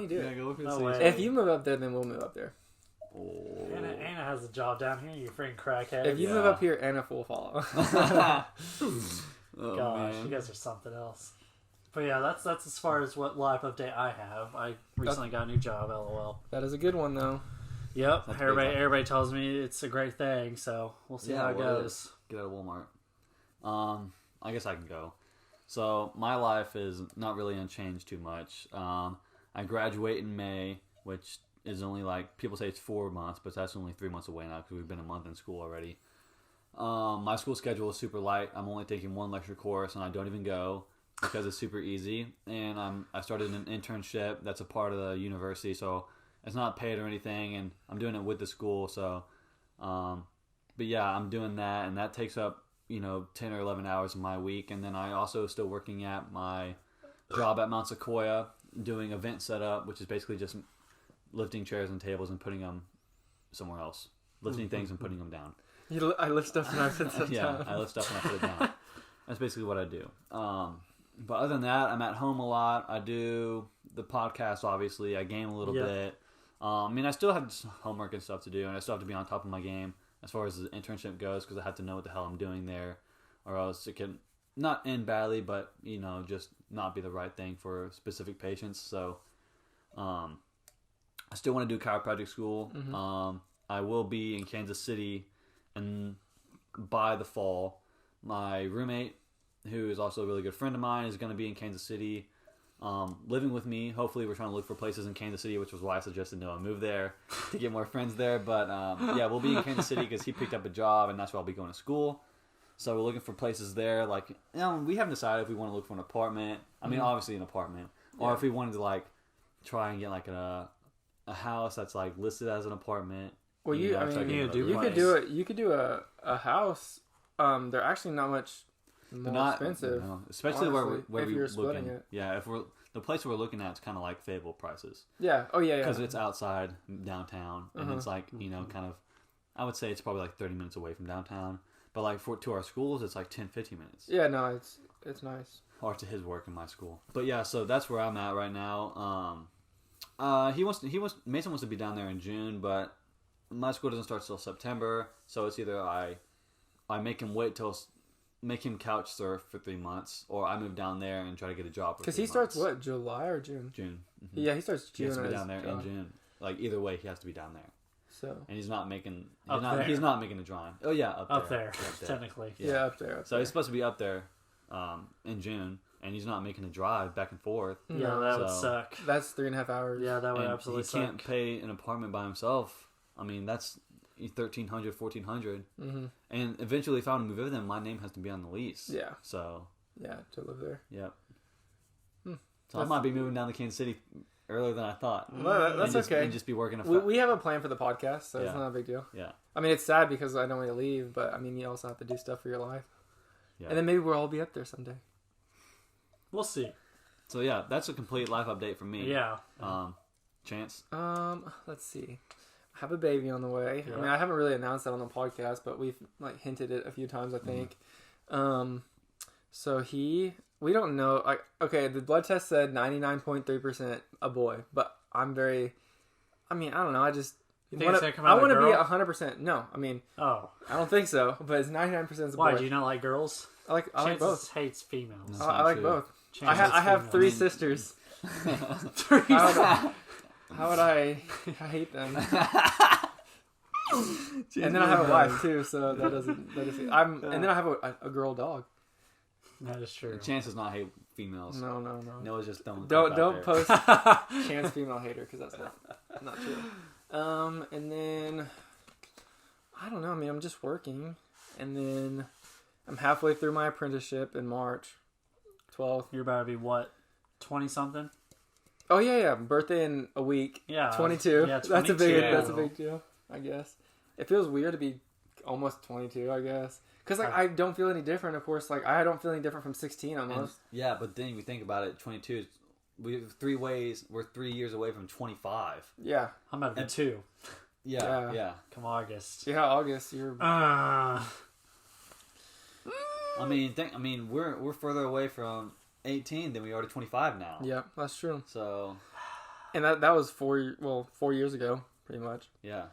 do Yeah, it. go work for the No city. way. If you move up there, then we'll move up there. Oh. Anna has a job down here. You freaking crackhead. If you move Yeah. up here, Anna will follow. Oh, Gosh, man. you guys are something else. But yeah, that's as far as what life update I have. I recently got a new job. LOL. That is a good one, though. Yep. That's Everybody, big time. everybody tells me it's a great thing. So we'll see Yeah, how it well, it goes. Get out of Walmart. I guess I can go. So my life is not really unchanged too much. I graduate in May, which is only like people say it's 4 months, but that's only 3 months away now because we've been a month in school already. My school schedule is super light. I'm only taking 1 lecture course, and I don't even go because it's super easy. And I started an internship that's a part of the university, so it's not paid or anything, and I'm doing it with the school. So, but yeah, I'm doing that, and that takes up 10 or 11 hours of my week. And then I also still working at my job at Mount Sequoia doing event setup, which is basically just lifting chairs and tables and putting them somewhere else, lifting things and putting them down. I lift stuff and I put stuff Yeah, down. I lift stuff and I put it down. That's basically what I do. But other than that, I'm at home a lot. I do the podcast, obviously. I game a little Yeah. bit. I mean, I still have some homework and stuff to do, and I still have to be on top of my game as far as the internship goes because I have to know what the hell I'm doing there, or else it can not end badly, but just not be the right thing for specific patients. So, I still want to do chiropractic school. I will be in Kansas City, and by the fall, my roommate, who is also a really good friend of mine, is going to be in Kansas City, living with me. Hopefully, we're trying to look for places in Kansas City, which was why I suggested Noah move there to get more friends there. But yeah, we'll be in Kansas City because he picked up a job, and that's where I'll be going to school. So we're looking for places there. Like, we haven't decided if we want to look for an apartment. I mean, obviously an apartment, or if we wanted to like try and get like a house that's like listed as an apartment. Well, start you getting need a other duplex. You could do it. You could do a house. They're actually not much more They're not expensive. no, especially honestly, where if we're you're splitting looking. it. Yeah, if we're the place we're looking at is kind of like Fable prices Yeah. Oh yeah. because Yeah. it's outside downtown and Uh-huh. it's like kind of. I would say it's probably like 30 minutes away from downtown, but like to our schools it's like 10-15 minutes. Yeah. No, it's nice. Or to his work in my school. But yeah, so that's where I'm at right now. Mason wants to be down there in June, but my school doesn't start till September, so it's either I make him make him couch surf for 3 months, or I move down there and try to get a job. Because he starts what, July or June? June. Yeah, he starts He June. has to be as down there in job. June. Like either way, he has to be down there, So and he's not making. Up there. He's not making a drawing. Oh yeah, up there. Up there, technically. yeah, up there. So he's supposed to be up there in June, and he's not making a drive back and forth. Yeah, No. that would So- suck. That's 3.5 hours. Yeah, that would And absolutely he can't suck. pay an apartment by himself. I mean, that's $1,300, $1,400, Mm-hmm. and eventually, if I want to move in with him, my name has to be on the lease. Yeah. So, Yeah, to live there. yep. Hmm. So I might be moving down to Kansas City earlier than I thought. Well, that's okay. And just be working. We have a plan for the podcast, so it's Yeah. not a big deal. Yeah. I mean, it's sad because I don't want to leave, but I mean, you also have to do stuff for your life. Yeah. And then maybe we'll all be up there someday. We'll see. So yeah, that's a complete life update from me. Yeah. Chance. Let's see. I have a baby on the way. Yeah. I mean, I haven't really announced that on the podcast, but we've like hinted it a few times, I think. So we don't know. Like, okay, the blood test said 99.3% a boy, but I don't know. I just You think it's gonna come out I a want to be girl? 100%. No, I mean, Oh, I don't think so, but it's 99% a boy. why? Do you not like girls? I like Chances both. hates females. That's I not like true. both. Chances I have females. 3 I mean- sisters. Three I don't know. How would I hate them? And then I have a wife too, so that doesn't. And then I have a girl dog. That is true. Chance does not hate females. No. Noah's just throwing Don't crap out there. post Chance female hater because that's not true. And then I don't know. I mean, I'm just working, and then I'm halfway through my apprenticeship in March 12th. You're about to be what, 20 something? Oh yeah. Birthday in a week. Yeah. 22. Yeah, That's a 22. big deal. I guess it feels weird to be almost 22. I guess because I don't feel any different. Of course, I don't feel any different from 16 almost. Yeah, but then you think about it, 22 is we're 3 years away from 25. Yeah. I'm about to be 2. Yeah. Come August. Yeah, August. You're. Uh, I mean, we're further away from 18 than we are to 25 now. Yeah, that's true. So, And that was 4 years ago, pretty much. yeah,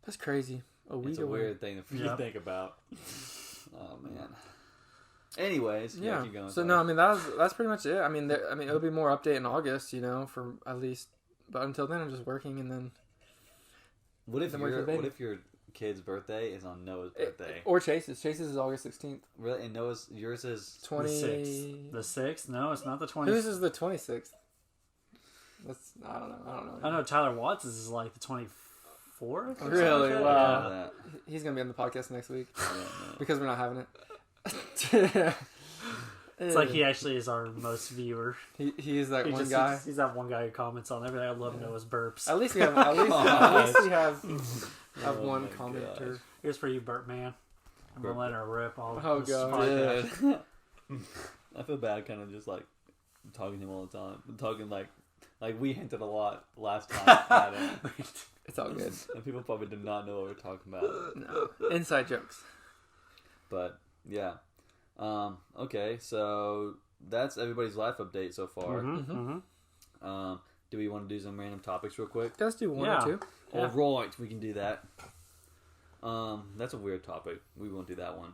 That's crazy. it's a weird thing to Yeah. think about. Oh man. Anyways, Yeah. keep going. So sorry. no, I mean that's pretty much it. I mean, it'll be more update in August, for at least. But until then, I'm just working, and then What if Then wait for the baby. your kid's birthday is on Noah's birthday? or Chase's. Chase's is August 16th. Really? And yours is 20. the 6th? No, it's not the 20th. Whose is the 26th? I don't know. I know Tyler Watts is like the 24th. or something Really? like that. Wow. that. He's gonna be on the podcast next week Yeah, no. because we're not having it. It's like he actually is our most viewer. he is that He one just- guy. He's that one guy who comments on everything. I love Noah's burps. At least we have. At least we have Oh one my commenter. gosh. Here's for you, Burt man. I'm gonna let her rip all Oh, this God. podcast. I feel bad kind of just like talking to him all the time. Talking like we hinted a lot last time at him. It's all good. And people probably did not know what we're talking about. No. Inside jokes. But yeah. Okay, so that's everybody's life update so far. Do we want to do some random topics real quick? Let's do one Yeah. or two. Yeah. All right, we can do that. That's a weird topic. We won't do that one.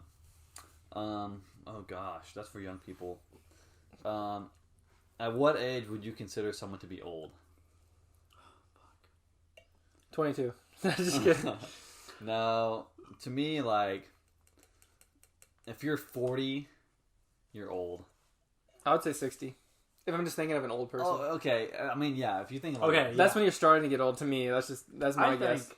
Oh gosh, that's for young people. At what age would you consider someone to be old? 22. Just kidding. No, to me, like, if you're 40, you're old. I would say 60. If I'm just thinking of an old person. Oh, okay. I mean, yeah. If you think, like, Okay, That's when you're starting to get old to me. That's my I guess.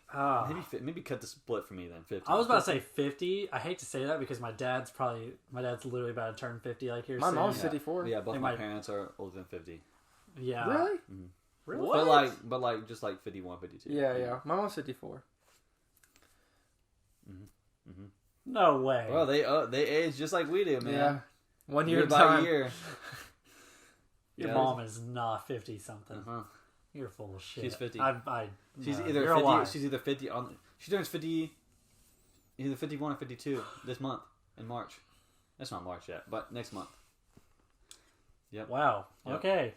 think. maybe cut the split for me then. 50. I was about to say 50. I hate to say that because my dad's literally about to turn 50 like here My soon. mom's 54. Yeah, both They my might- parents are older than 50. Yeah. Really? Really? But like just like 51, 52. Yeah. My mom's 54. No way. Well, they age just like we do, man. Yeah. 1 year Year at a by time. year. Your Yeah. mom is not 50 something. Uh-huh. You're full of shit. She's 50. She's no, either you're a 50. liar. She's either 50 on. She turns 50. Either 51 or 52 this month in March. That's not March yet, but next month. Wow. Yep. Okay.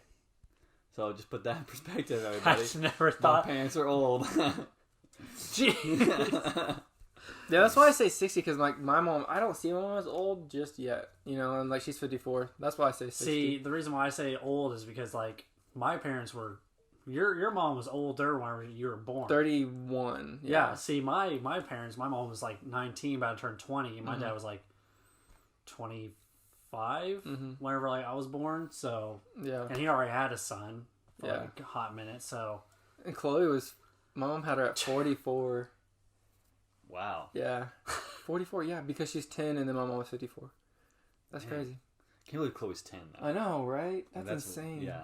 So just put that in perspective, I everybody. just never My thought. parents are old. Gee. Yeah, that's why I say 60 because my mom, I don't see my mom as old just yet. And like she's 54. That's why I say 60. See, the reason why I say old is because like my parents were. Your mom was older when you were born. 31. Yeah. See, my parents, my mom was like 19, about to turn 20, and my dad was like 25 whenever like I was born. So Yeah. and he already had a son for Yeah. like a hot minute. So And Chloe my mom had her at 44. Wow. Yeah. 44, yeah, because she's 10 and then my mom was 54. That's Man. crazy. Can't believe Chloe's 10 though. I know, right? And That's insane. Yeah.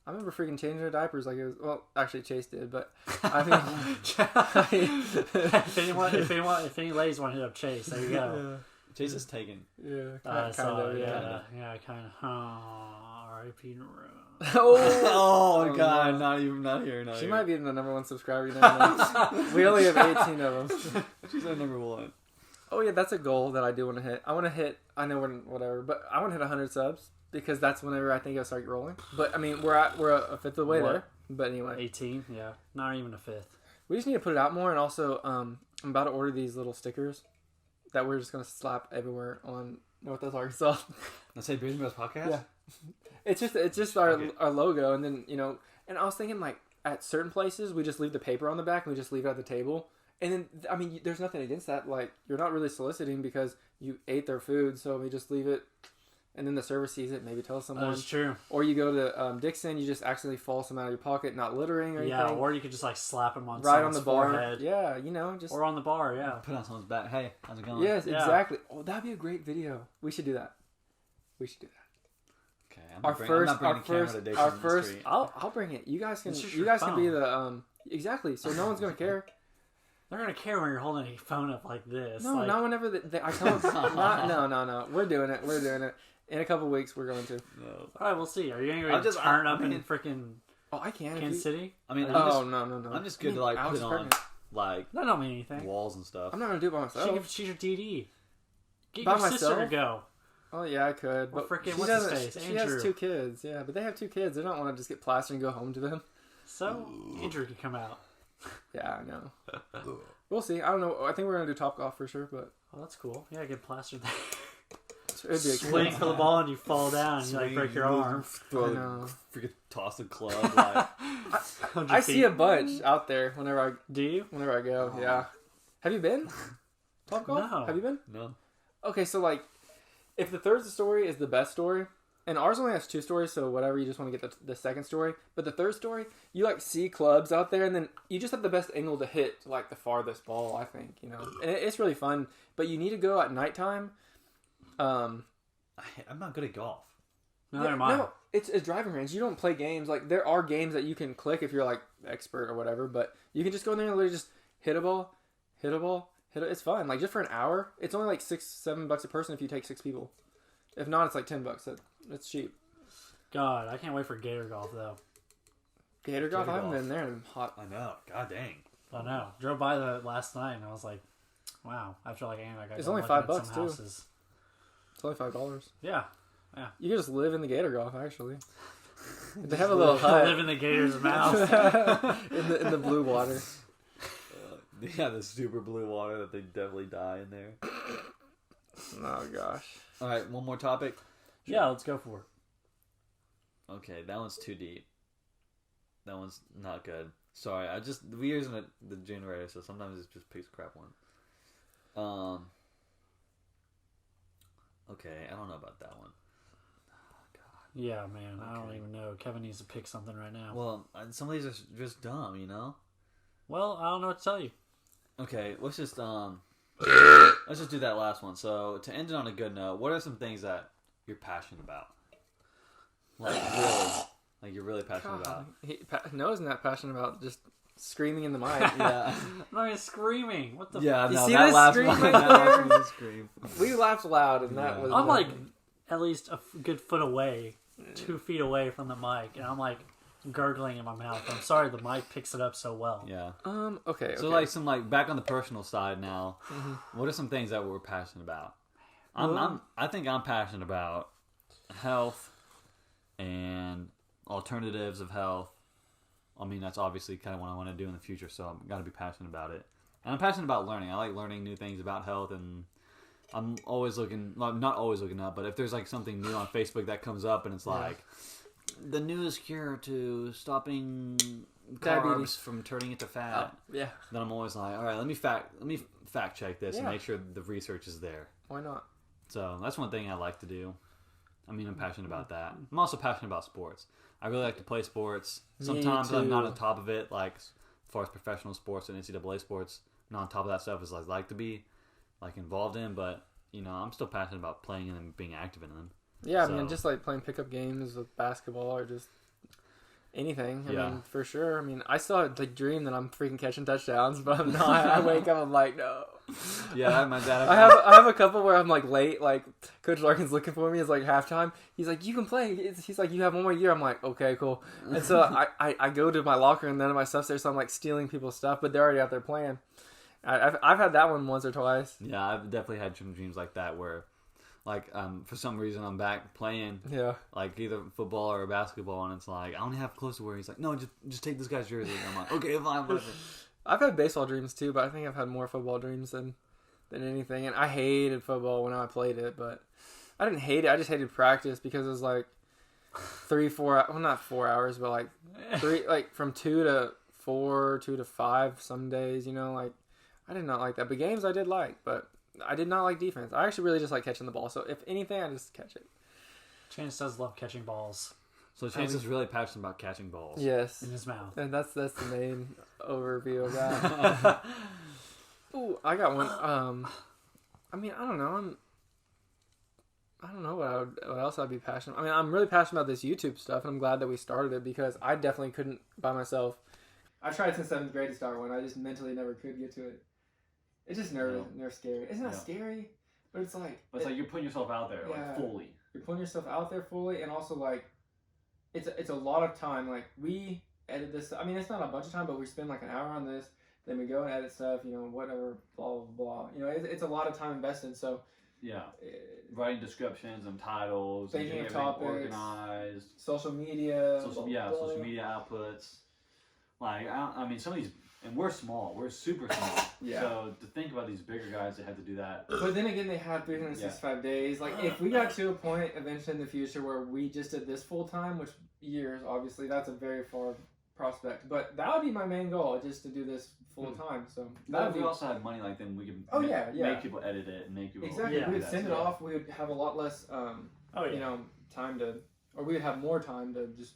I remember freaking changing her diapers like it was. Well, actually, Chase did, but I mean, if any ladies want to hit up Chase, there you go. Chase is taken. yeah, I saw kind of, it, yeah. yeah, kind of. R.I.P. Narone. Oh, God, no. not here. She might be the number one subscriber. You never know. We only have 18 of them. She's our number one. Oh yeah, that's a goal that I do want to hit. I want to hit. I know when whatever, but I want to hit 100 subs because that's whenever I think I'll start rolling. But I mean, we're a fifth of the way What? there. But anyway, 18, yeah, not even a fifth. we just need to put it out more. And also, I'm about to order these little stickers that we're just gonna slap everywhere on Northwest Arkansas. Let's say Beers and Bros podcast? Yeah. It's just our Okay. our logo, and then and I was thinking like at certain places we just leave the paper on the back and we just leave it at the table. And then, I mean, there's nothing against that. Like, you're not really soliciting because you ate their food, so we just leave it, and then the server sees it, maybe tells someone. That's true. Or you go to Dixon, you just accidentally fall some out of your pocket, not littering or anything. Yeah, or you could just like slap him on right on someone's the bar. forehead. Yeah, you know, just Or on the bar, yeah. Put on someone's back. Hey, how's it going? yes, Yeah. exactly. Oh, that'd be a great video. We should do that. We should do that. Okay. I'm Our not first, bringing our a camera first, to Dixon our in the first. street. I'll bring it. You guys can. It's just You your guys can be phone. the exactly. So no one's gonna care. They're gonna care when you're holding a phone up like this. No, like, not whenever I tell them. No. We're doing it. We're doing it. In a couple weeks, we're going to. No. All right, we'll see. Are you gonna I'm just- turn I up mean- in freaking Oh, I can. Kansas City? I mean, Oh no. I'm just good I mean, to like Alex put is on pregnant. like That don't mean anything. walls and stuff. I'm not gonna do it by myself. She's your DD. Get By your sister to myself? go. Oh yeah, I could. Well, But frickin' she what's his doesn't. face? She Andrew. has 2 kids. Yeah, but they have 2 kids. They don't want to just get plastered and go home to them. So Andrew can come out. Yeah, I know. We'll see. I don't know. I think we're gonna do Top Golf for sure, but Oh, that's cool. Yeah, get plastered there. it'd be a Swing for the ball and you fall down and you like break your arm. Throw I know. freaking toss a club. Like, 100 I see feet. a bunch out there whenever Do you? I go. Yeah. Have you been? Top Golf? No. Have you been? no. Okay, so like, if the third story is the best story, and ours only has 2 stories, so whatever, you just want to get the second story. But the third story, you like see clubs out there, and then you just have the best angle to hit like the farthest ball. I think and it's really fun. But you need to go at nighttime. I'm not good at golf. Neither am I. No, it's a driving range. You don't play games like there are games that you can click if you're like expert or whatever. But you can just go in there and literally just hit a ball. It's fun. Like just for an hour, it's only like $6-7 a person if you take 6 people. If not, it's like $10. It's cheap. God, I can't wait for Gator Golf though. Gator golf. I haven't golf. been there in hot. I know. God dang. I know. Drove by the last night and I was like, wow. After like I got It's done only looking at $5 some too. houses. It's only $5. Yeah. You can just live in the Gator golf. Actually, they have a little hut Live in the Gator's mouth. in the blue water. Yeah, the super blue water that they definitely die in there. Oh gosh. All right, one more topic. Yeah, let's go for it. Okay, that one's too deep. That one's not good. Sorry, we're using the generator, so sometimes it just picks a crap one. Okay, I don't know about that one. Yeah, man. I don't Okay. even know. Kevin needs to pick something right now. Well, some of these are just dumb, you know. Well, I don't know what to tell you. Okay, let's just do that last one. So to end it on a good note, what are some things that you're passionate about? Like you're really passionate about. Noah's not passionate about just screaming in the mic. Yeah, I'm not even screaming. What the? yeah. You No, see that this last scream one. right That last there? one was a scream. We laughed loud, and that Yeah. was. I'm like at least a good foot away, 2 feet away from the mic, and I'm like gurgling in my mouth. I'm sorry, the mic picks it up so well. Yeah. Okay. So like some back on the personal side now. Mm-hmm. What are some things that we're passionate about? Well- I think I'm passionate about health and alternatives of health. I mean, that's obviously kind of what I want to do in the future, so I've got to be passionate about it. And I'm passionate about learning. I like learning new things about health, and I'm always looking, well, not always looking up, but if there's like something new on Facebook that comes up and it's like the newest cure to stopping Diabetes carbs from turning into fat, yeah. then I'm always like, all right, let me fact check this and Yeah. make sure the research is there. Why not? So that's one thing I like to do. I mean, I'm passionate about that. I'm also passionate about sports. I really like to play sports. Me Sometimes I'm not too. on top of it, like as far as professional sports and NCAA sports. Not on top of that stuff as I'd like to be, like involved in. But you know, I'm still passionate about playing in them and being active in them. Yeah, I So- mean, just like playing pickup games with basketball or just anything. I Yeah. mean, for sure. I mean, I still have the dream that I'm freaking catching touchdowns, but I'm not. I wake up, I'm like, no. Yeah, my dad. I have a couple where I'm like late. Like Coach Larkin's looking for me. It's like halftime. He's like, you can play. He's like, you have one more year. I'm like, okay, cool. And so I go to my locker and none of my stuff's there. So I'm like stealing people's stuff, but they're already out there playing. I've had that one once or twice. Yeah, I've definitely had some dreams like that where, like, for some reason I'm back playing, Yeah. like either football or basketball, and it's like I only have close to where he's like, no, just take this guy's jersey. And I'm like, okay, fine, whatever. I've had baseball dreams too, but I think I've had more football dreams than anything. And I hated football when I played it, but I didn't hate it. I just hated practice because it was like well, not 4 hours, but like from 2 to 4, 2 to 5 some days, you know, like I did not like that. But games I did like, but I did not like defense. I actually really just like catching the ball. So if anything, I just catch it. Chance does love catching balls So Chance is really passionate about catching balls. Yes. in his mouth. And that's the main overview of that. Ooh, I got one. I mean, I don't know. I don't know what else I'd be passionate. I mean, I'm really passionate about this YouTube stuff, and I'm glad that we started it because I definitely couldn't by myself. I tried since 7th grade to start one. I just mentally never could get to it. It's just nerve scary. It's not scary, but it's like... But it's like you're putting yourself out there, Yeah. like, fully. You're putting yourself out there fully, and also, like, it's a lot of time. Like, we edit this... I mean, it's not a bunch of time, but we spend, like, an hour on this. Then we go and edit stuff, you know, whatever, blah, blah, blah. You know, it's a lot of time invested, so... Yeah. Writing descriptions and titles. Thinking and of getting topics. everything organized. Social media. Social blah. media outputs. Like, I mean, some of these... And we're small. We're super small. Yeah. So to think about these bigger guys that had to do that. But then again, they have 365 days. Like, if we got to a point eventually in the future where we just did this full time, which years, obviously, that's a very far prospect. But that would be my main goal, just to do this full time. So But if we also had money, like, then we could make people edit it and make people... Exactly. Yeah. We would send it off. We would have a lot less, you know, time to... Or we would have more time to just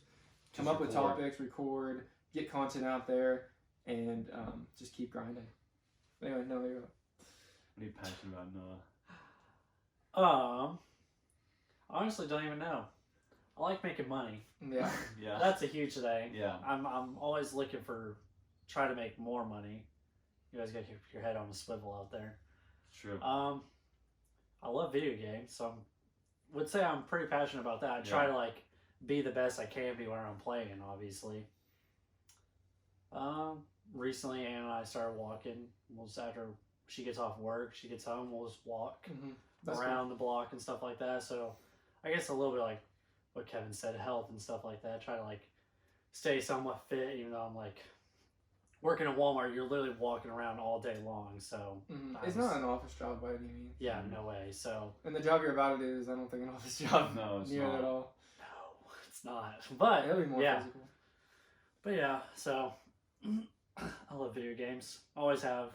come up with topics, record, get content out there, and just keep grinding. Anyway, no, there you go. What are you passionate about, Noah? Honestly, don't even know. I like making money. Yeah. Yeah. That's a huge thing. Yeah. I'm always looking for try to make more money. You guys gotta keep your head on a swivel out there. True. I love video games, so would say I'm pretty passionate about that. I try to like be the best I can be when I'm playing, obviously. Recently Anna and I started walking. Most after she gets off work, she gets home, we'll just walk around the block and stuff like that. So I guess a little bit like what Kevin said, health and stuff like that. Try to like stay somewhat fit, even though I'm like working at Walmart, you're literally walking around all day long. So it's not an office job by any means. Yeah, no way. So and the job you're about to do is, I don't think, an office job. No, it's near not. at all. No, it's not. But It'll be more physical. But yeah, so I love video games. Always have.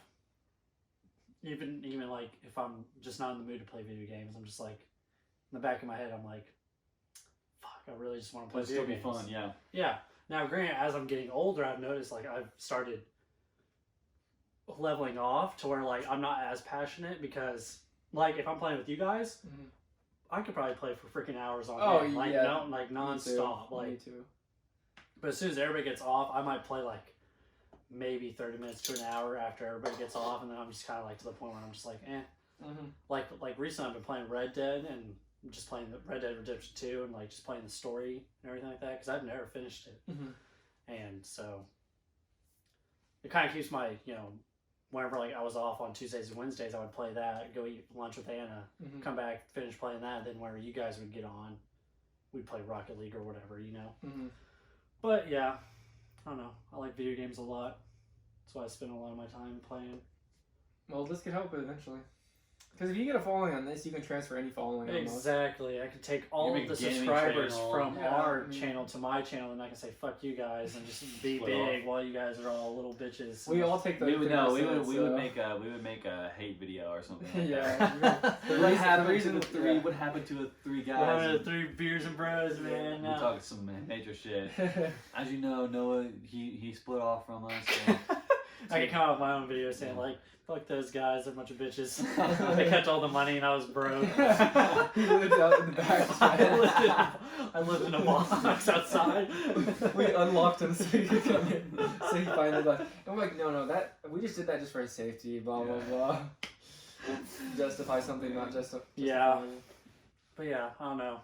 Even like if I'm just not in the mood to play video games, I'm just like in the back of my head, I'm like, fuck, I really just want to play video games. It'll still be fun, yeah. Yeah. Now, granted, as I'm getting older, I've noticed like I've started leveling off to where like I'm not as passionate because like if I'm playing with you guys, I could probably play for freaking hours on end. Like no, like nonstop. Like me too. But as soon as everybody gets off, I might play like maybe 30 minutes to an hour after everybody gets off, and then I'm just kind of like to the point where I'm just like, eh. Like recently I've been playing Red Dead and just playing the Red Dead Redemption 2 and like just playing the story and everything like that because I've never finished it. And so it kind of keeps my, you know, whenever like I was off on Tuesdays and Wednesdays, I would play that, go eat lunch with Anna, come back, finish playing that, then whenever you guys would get on, we'd play Rocket League or whatever, you know. But yeah, I don't know. I like video games a lot. That's why I spend a lot of my time playing. Well, this could help eventually. Because if you get a following on this, you can transfer any following almost. Exactly. I can take all of the subscribers from our channel to my channel, and I can say "fuck you guys" and just be big while you guys are all little bitches. We all take the. We would make a hate video or something. Like yeah. What happened to the three guys? The 3 beers and bros, man. We talked some major shit. As you know, Noah he split off from us. So. I could come out with my own video saying like, fuck those guys, they're a bunch of bitches. They kept all the money and I was broke. He lived out in the back. I lived in a box outside. We unlocked him so he could come in. So he finally like, I'm like, no, that we just did that just for his safety, blah blah blah. Justify something, not just yeah. But yeah, I don't know.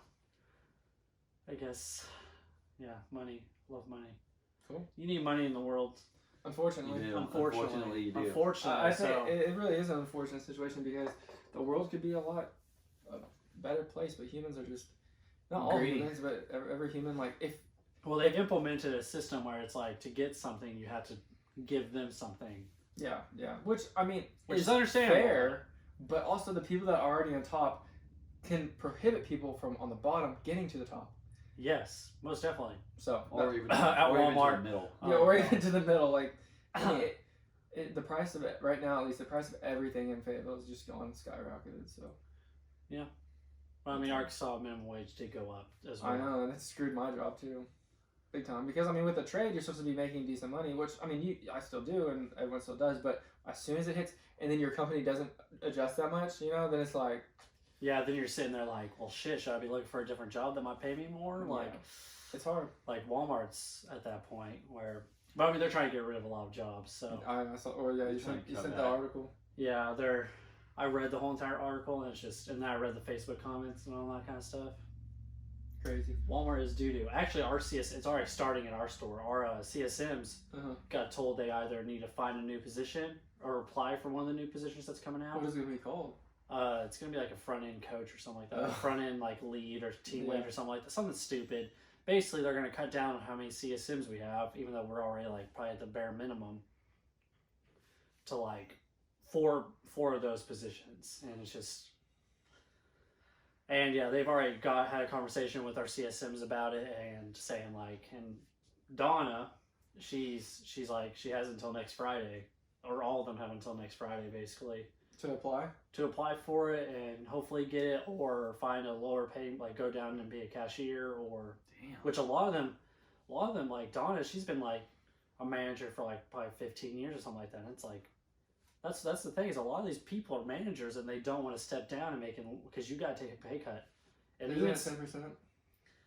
I guess, yeah, money. Love money. Cool. You need money in the world. Unfortunately. You do. Unfortunately, you do. Unfortunately, I think it really is an unfortunate situation because the world could be a lot better place, but humans are just not all humans, but every human. Like if they've implemented a system where it's like to get something, you have to give them something. Yeah, which I mean, is understandable. Fair, but also the people that are already on top can prohibit people from on the bottom getting to the top. Yes, most definitely. So Or even, At or even to Walmart. the middle. yeah, or even to the middle. Like the price of it right now, at least the price of everything in Fayetteville is just going skyrocketed. So Well, I mean, Arkansas minimum wage did go up as well. I know, and it screwed my job too, big time. Because I mean, with the trade, you're supposed to be making decent money, which I mean, I still do, and everyone still does. But as soon as it hits, and then your company doesn't adjust that much, then it's like, Yeah, then you're sitting there like, well, shit, should I be looking for a different job that might pay me more? Like, it's hard. like Walmart's at that point where, but I mean, they're trying to get rid of a lot of jobs. So I saw, or yeah, you trying to sent cut the back. article. yeah, I read the whole entire article, and and then I read the Facebook comments and all that kind of stuff. Crazy. Walmart is doo-doo. Actually, it's already starting at our store. Our CSMs got told they either need to find a new position or apply for one of the new positions that's coming out. What is it gonna be called? It's gonna be like a front end coach or something like that. A front end like lead or team lead or something like that. Something stupid. Basically, they're gonna cut down on how many CSMs we have, even though we're already like probably at the bare minimum, to like four of those positions, and it's just. And yeah, they've already had a conversation with our CSMs about it, and saying like, and Donna, she's like she has until next Friday, or all of them have until next Friday basically To apply? to apply for it and hopefully get it, or find a lower pay, like go down and be a cashier, or Damn. which a lot of them like Donna, she's been like a manager for like probably 15 years or something like that. And it's like that's the thing, is a lot of these people are managers and they don't want to step down and make it, because you got to take a pay cut. And Isn't it 10%?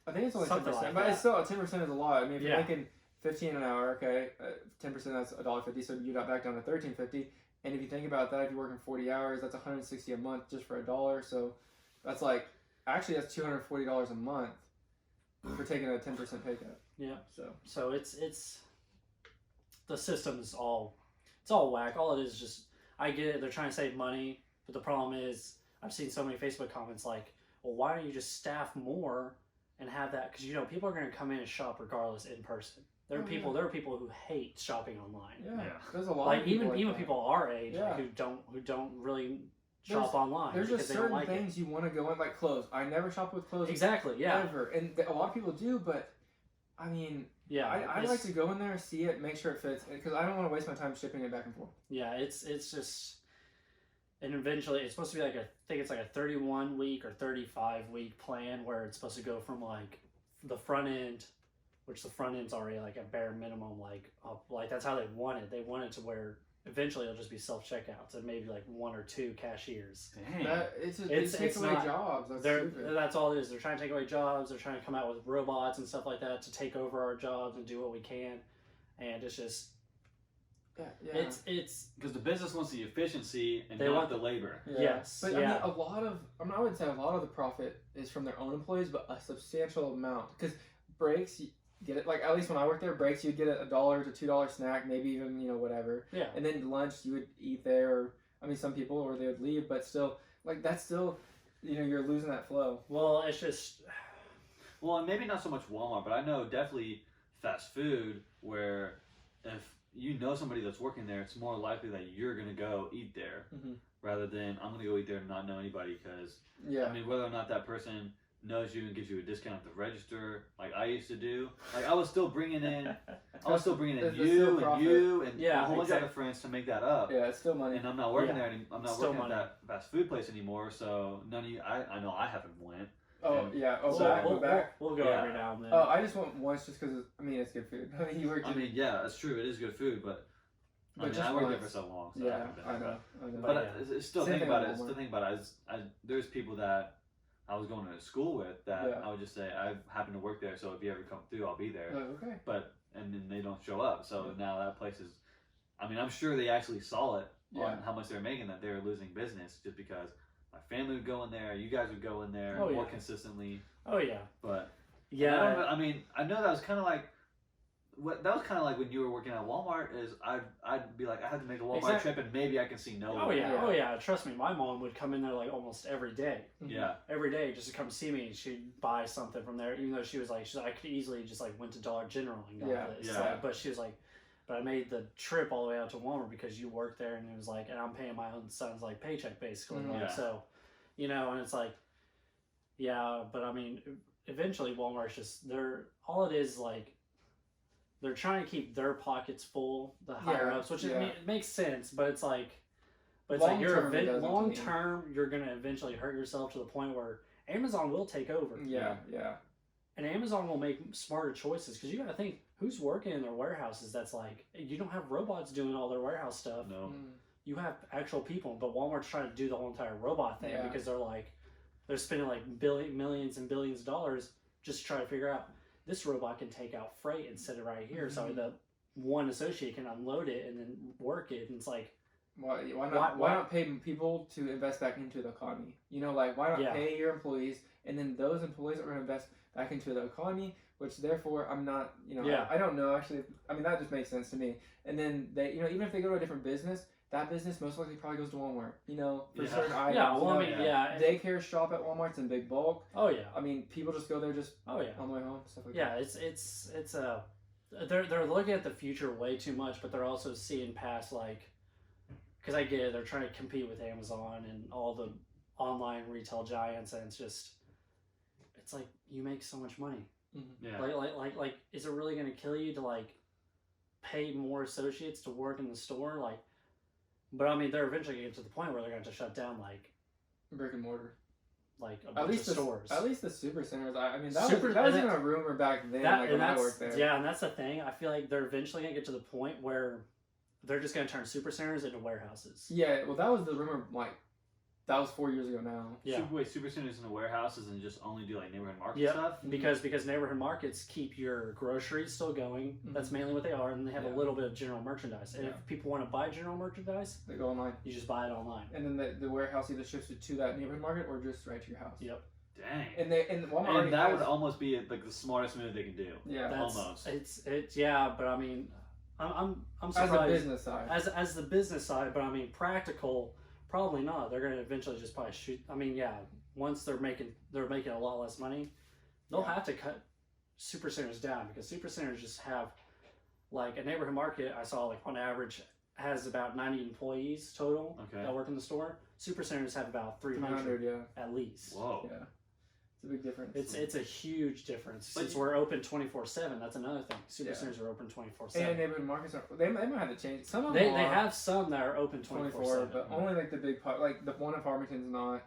I think it's only 10%, Something like but that. it's still 10% is a lot. I mean, if you're Yeah. making $15 an hour, okay, 10% that's $1.50, so you got back down to $13.50. And if you think about that, if you're working 40 hours, that's $160 a month just for $1. So that's like, actually that's $240 a month for taking a 10% pay cut. Yeah. So it's the system's all whack. All it is just, I get it, they're trying to save money, but the problem is I've seen so many Facebook comments like, well, why don't you just staff more and have that, because people are going to come in and shop regardless in person. There are people who hate shopping online. yeah, Yeah. there's a lot Like of people even like that. people our age, Yeah. like, who don't really shop online There's because just they don't certain like things you want to go in, like clothes. I never shop with it. clothes Exactly. Yeah. ever, and a lot of people do, but I mean, Yeah. I like to go in there, see it, make sure it fits, because I don't want to waste my time shipping it back and forth. Yeah, it's just, and eventually it's supposed to be like I think it's like a 31 week or 35 week plan, where it's supposed to go from like the front end, which the front end's already like a bare minimum, like up, like that's how they want it. They want it to where eventually it'll just be self checkouts and maybe like 1 or 2 cashiers. Dang. It It's takes away not- jobs. That's stupid. That's all it is. They're trying to take away jobs. They're trying to come out with robots and stuff like that to take over our jobs and do what we can. And it's just, Yeah. it's Because the business wants the efficiency and They not want the labor. Yeah. Yes, But yeah. I mean, I wouldn't say a lot of the profit is from their own employees, but a substantial amount. Because breaks, you get it, like at least when I worked there, breaks, you'd get a $1 to $2 snack, maybe even, whatever. yeah. And then lunch, you would eat there, or, I mean, some people, or they would leave, but still, like, that's still, you're losing that flow. Well, it's just, Well, and maybe not so much Walmart, but I know definitely fast food, where if you know somebody that's working there, it's more likely that you're going to go eat there Mhm. rather than I'm going to go eat there and not know anybody. Because, Yeah. I mean, whether or not that person knows you and gives you a discount at the register, like I used to do, like I was still bringing in It's still you and profit. you and Yeah, a whole bunch exactly. of other friends to make that up. Yeah, it's still money. And I'm not working Yeah. there. I'm not Still working money. at that fast food place anymore. So none of you. I know I haven't went. Oh, and- yeah. Oh, So- back, go back. We'll go Yeah. every now and then. Oh, I just went once just because, I mean, it's good food. I mean, you worked I mean, yeah, it's true. It is good food, but I But mean, just I worked there once. for so long. So I yeah, haven't been I there, know. But But it's still Same think thing about with it. Still Walmart. think about it. There's people that I was going to school with that Yeah. I would just say I happen to work there, so if you ever come through, I'll be there. Okay. But and then they don't show up, so now that place is. I mean, I'm sure they actually saw it Yeah. on how much they were making, that they were losing business just because my family would go in there, you guys would go in there Oh, more yeah. consistently. Oh yeah, But yeah. I mean, I know that was kind of like. That was kind of like when you were working at Walmart. Is I'd be like I had to make a Walmart Exactly. trip and maybe I can see Noah. Oh yeah. Yeah. Oh yeah. Trust me, my mom would come in there like almost every day. Yeah. Every day just to come see me. She'd buy something from there, even though she's like I could easily just like went to Dollar General and got Yeah. this. Yeah. Like, but she was like, but I made the trip all the way out to Walmart because you work there, and it was like, and I'm paying my own son's like paycheck basically. Mhm. Like, Yeah. so, and it's like, yeah, but I mean, eventually Walmart's just all it is like they're trying to keep their pockets full, the higher ups, which it makes sense, but it's like long term you're gonna eventually hurt yourself to the point where Amazon will take over. Yeah. And Amazon will make smarter choices because you got to think who's working in their warehouses. That's like you don't have robots doing all their warehouse stuff. No. You have actual people, but Walmart's trying to do the whole entire robot thing because they're spending like millions and billions of dollars just to try to figure out this robot can take out freight and set it right here, so the one associate can unload it and then work it. And it's like, why not pay people to invest back into the economy? You know, like why not pay your employees and then those employees are going to invest back into the economy, which therefore I'm not, I don't know actually. I mean, that just makes sense to me. And then they, even if they go to a different business, that business most likely probably goes to Walmart, for certain items. Yeah, well, Daycare shop at Walmart's in big bulk. Oh, yeah. I mean, people just go there on the way home, stuff like that. Yeah, they're looking at the future way too much, but they're also seeing past, like, because I get it, they're trying to compete with Amazon and all the online retail giants, and it's like, you make so much money. Mm-hmm. Yeah. Like, is it really going to kill you to, like, pay more associates to work in the store? Like, but I mean, they're eventually going to get to the point where they're going to shut down, like, brick and mortar, like a bunch of stores. At least the super centers. I mean, that was even a rumor back then, when I worked there. Yeah, and that's the thing. I feel like they're eventually going to get to the point where they're just going to turn super centers into warehouses. Yeah, well, that was the rumor. Like, that was 4 years ago now. Yeah. Super centers into warehouses and just only do like neighborhood market stuff. Because neighborhood markets keep your groceries still going. Mm-hmm. That's mainly what they are, and they have a little bit of general merchandise. And if people want to buy general merchandise, they go online. You just buy it online. And then the warehouse either ships it to that neighborhood market or just right to your house. Yep. Dang. And Walmart and that would almost be like the smartest move they can do. Yeah. Almost. It's but I mean, I'm surprised. As the business side. As the business side, but I mean practical. Probably not. They're going to eventually just probably shoot. I mean, once they're making a lot less money, they'll have to cut super centers down because super centers just have, like, a neighborhood market. I saw, like, on average has about 90 employees total that work in the store. Super centers have about 300 at least. Whoa. Yeah. It's a big difference. It's a huge difference. Since we're open 24/7, that's another thing. Super centers are open 24/7. And neighborhood markets they might have to change. Some of them they have some that are open 24/7, but only like the big part. Like the one in Farmington's not.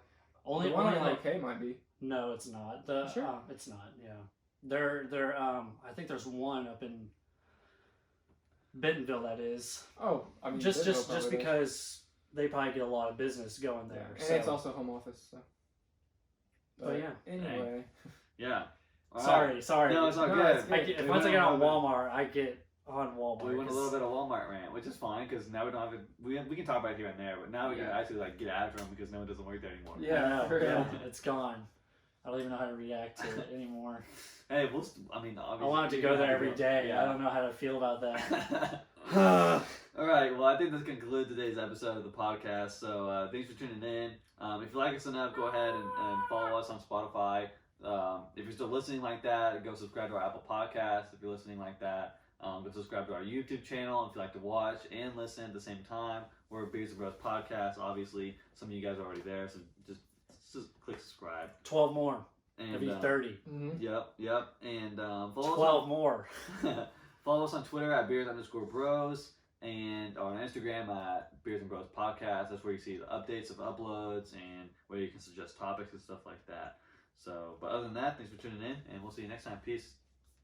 Only the one only in like OK might be. No, it's not. Sure. It's not. Yeah, they're I think there's one up in Bentonville that is. Oh, I mean just because they probably get a lot of business going there. Yeah. And it's also home office. So. But anyway. Yeah. Sorry. No, it's all good. Once I get on Walmart, I get on Walmart. We went a little bit of Walmart rant, which is fine because now we don't have to. We can talk about it here and there, but now we can actually like get after them because no one doesn't work there anymore. Yeah, it's gone. I don't even know how to react to it anymore. Hey, obviously, I wanted to go there every day. Yeah. I don't know how to feel about that. All right, well, I think this concludes today's episode of the podcast. So thanks for tuning in. If you like us enough, go ahead and follow us on Spotify. If you're still listening like that, go subscribe to our Apple Podcast. If you're listening like that, go subscribe to our YouTube channel if you like to watch and listen at the same time. We're Beers and Bros Podcast. Obviously, some of you guys are already there, so just click subscribe. 12 more. And, It'll be 30. Yep. And follow 12 more. Follow us on Twitter at Beers_Bros and on Instagram at Beers and Bros Podcast. That's where you see the updates of uploads and where you can suggest topics and stuff like that. So, but other than that, thanks for tuning in, and we'll see you next time. Peace.